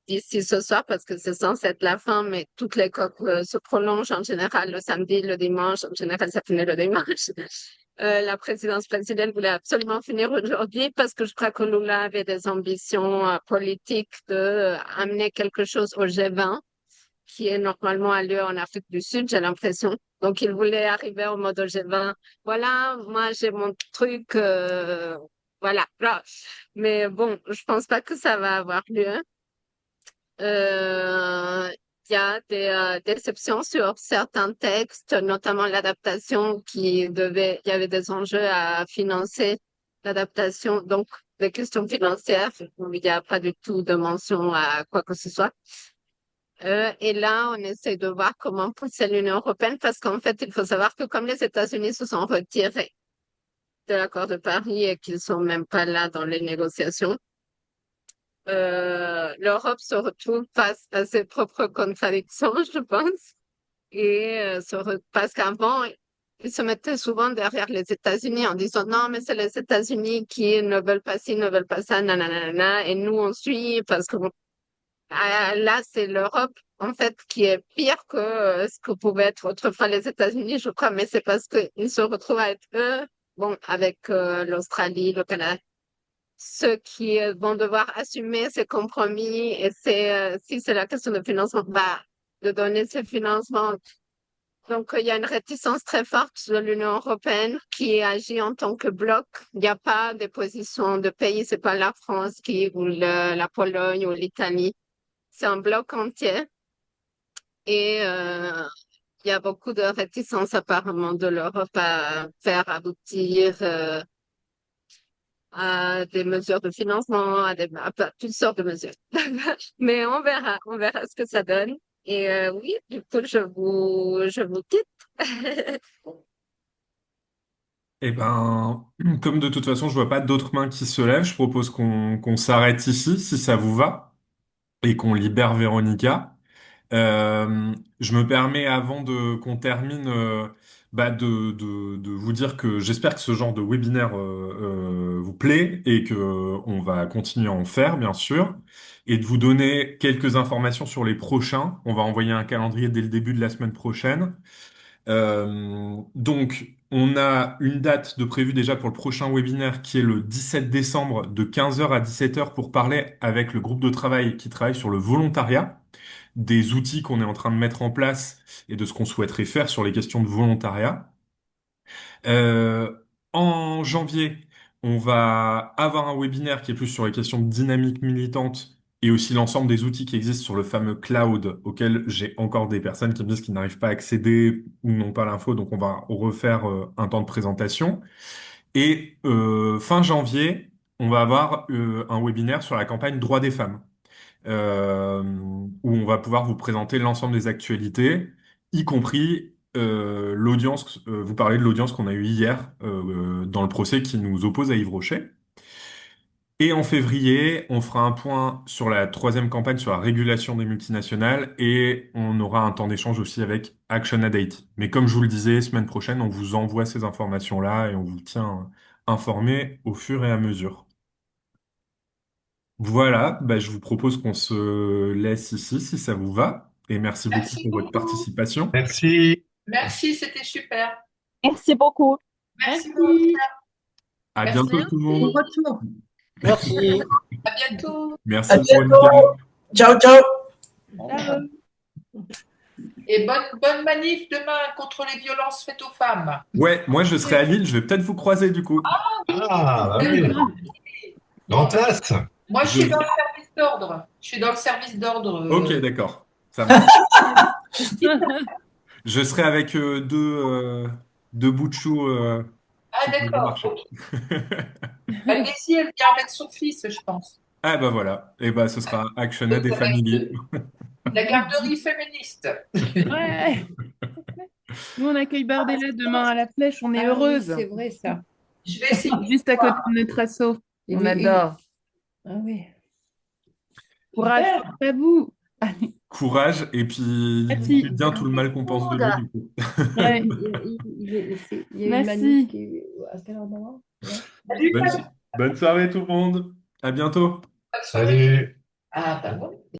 d'ici ce soir parce que c'est censé être la fin, mais toutes les COP se prolongent en général le samedi, le dimanche. En général, ça finit le dimanche. La présidence brésilienne voulait absolument finir aujourd'hui parce que je crois que Lula avait des ambitions politiques de amener quelque chose au G20 qui est normalement à lieu en Afrique du Sud, j'ai l'impression. Donc, il voulait arriver au mode G20. Voilà, moi, j'ai mon truc, voilà. Là. Mais bon, je pense pas que ça va avoir lieu. Euh, Il y a des déceptions sur certains textes, notamment l'adaptation il y avait des enjeux à financer l'adaptation, donc des questions financières où il n'y a pas du tout de mention à quoi que ce soit. Et là, on essaie de voir comment pousser l'Union européenne parce qu'en fait, il faut savoir que comme les États-Unis se sont retirés de l'accord de Paris et qu'ils sont même pas là dans les négociations, l'Europe se retrouve face à ses propres contradictions, je pense. Et parce qu'avant, ils se mettaient souvent derrière les États-Unis en disant non, mais c'est les États-Unis qui ne veulent pas ci, ne veulent pas ça, nanana, et nous on suit parce que là, c'est l'Europe, en fait, qui est pire que ce que pouvaient être autrefois les États-Unis, je crois, mais c'est parce qu'ils se retrouvent à être eux, bon, avec l'Australie, le Canada, ceux qui vont devoir assumer ces compromis et si c'est la question de financement, bah, de donner ces financements. Donc, il y a une réticence très forte de l'Union européenne qui agit en tant que bloc. Il n'y a pas des positions de pays, c'est pas la France ou la Pologne ou l'Italie. C'est un bloc entier et il y a beaucoup de réticence apparemment de l'Europe à faire aboutir à des mesures de financement, à toutes sortes de mesures. Mais on verra ce que ça donne. Et oui, du coup, je vous quitte.
Eh ben, comme de toute façon, je vois pas d'autres mains qui se lèvent, je propose qu'on s'arrête ici, si ça vous va, et qu'on libère Véronica. Je me permets, avant de qu'on termine, de vous dire que j'espère que ce genre de webinaire vous plaît et que on va continuer à en faire, bien sûr, et de vous donner quelques informations sur les prochains. On va envoyer un calendrier dès le début de la semaine prochaine. Donc, on a une date de prévue déjà pour le prochain webinaire qui est le 17 décembre de 15 heures à 17 heures pour parler avec le groupe de travail qui travaille sur le volontariat, des outils qu'on est en train de mettre en place et de ce qu'on souhaiterait faire sur les questions de volontariat. Euh, En janvier, on va avoir un webinaire qui est plus sur les questions de dynamique militante et aussi l'ensemble des outils qui existent sur le fameux cloud auquel j'ai encore des personnes qui me disent qu'ils n'arrivent pas à accéder ou n'ont pas l'info, donc on va refaire un temps de présentation. Et fin janvier, on va avoir un webinaire sur la campagne Droits des femmes, où on va pouvoir vous présenter l'ensemble des actualités y compris l'audience. Vous parlez de l'audience qu'on a eue hier dans le procès qui nous oppose à Yves Rocher. Et en février, on fera un point sur la troisième campagne sur la régulation des multinationales et on aura un temps d'échange aussi avec Action Aid Haïti. Mais comme je vous le disais, semaine prochaine, on vous envoie ces informations-là et on vous tient informés au fur et à mesure. Voilà, bah, je vous propose qu'on se laisse ici si ça vous va. Et merci beaucoup
Merci
pour votre
beaucoup.
participation.
Merci.
Merci, c'était super.
Merci beaucoup.
Merci,
Merci.
À
merci.
bientôt tout le
Bon
monde.
retour.
Merci.
À bientôt.
Merci
À bientôt.
Véronica.
Ciao, ciao.
Ciao.
Et bonne manif demain contre les violences faites aux femmes.
Ouais, moi je serai à Lille, je vais peut-être vous croiser du coup.
Ah, bah oui. Grande place.
Moi, je
Je-
suis dans le service d'ordre. Je suis dans le service d'ordre.
Ok, d'accord. Ça marche. Je serai avec deux bouts de chou
Ah,
qui vont
d'accord.
marcher.
Allez-y, elle vient avec son fils, je pense.
Ah bah voilà. Et bah ce sera Action Aid et
Donc, avec
Family.
la garderie féministe.
Ouais. Nous, on accueille Bardella demain à la Flèche. On est
Ah oui,
heureuse.
c'est vrai ça.
Je vais essayer.
Juste à côté de notre asso.
Il
On
est-
adore.
Ah oui.
Courage à vous. Allez.
Courage et puis
Merci.
dites bien tout le mal qu'on pense de vous du coup.
Ouais.
Il y a une
Merci.
manif à quelle heure d'avant?
Salut,
Bonne soirée tout le monde. À bientôt.
bonne soirée.
Salut.
Ah, bah bon.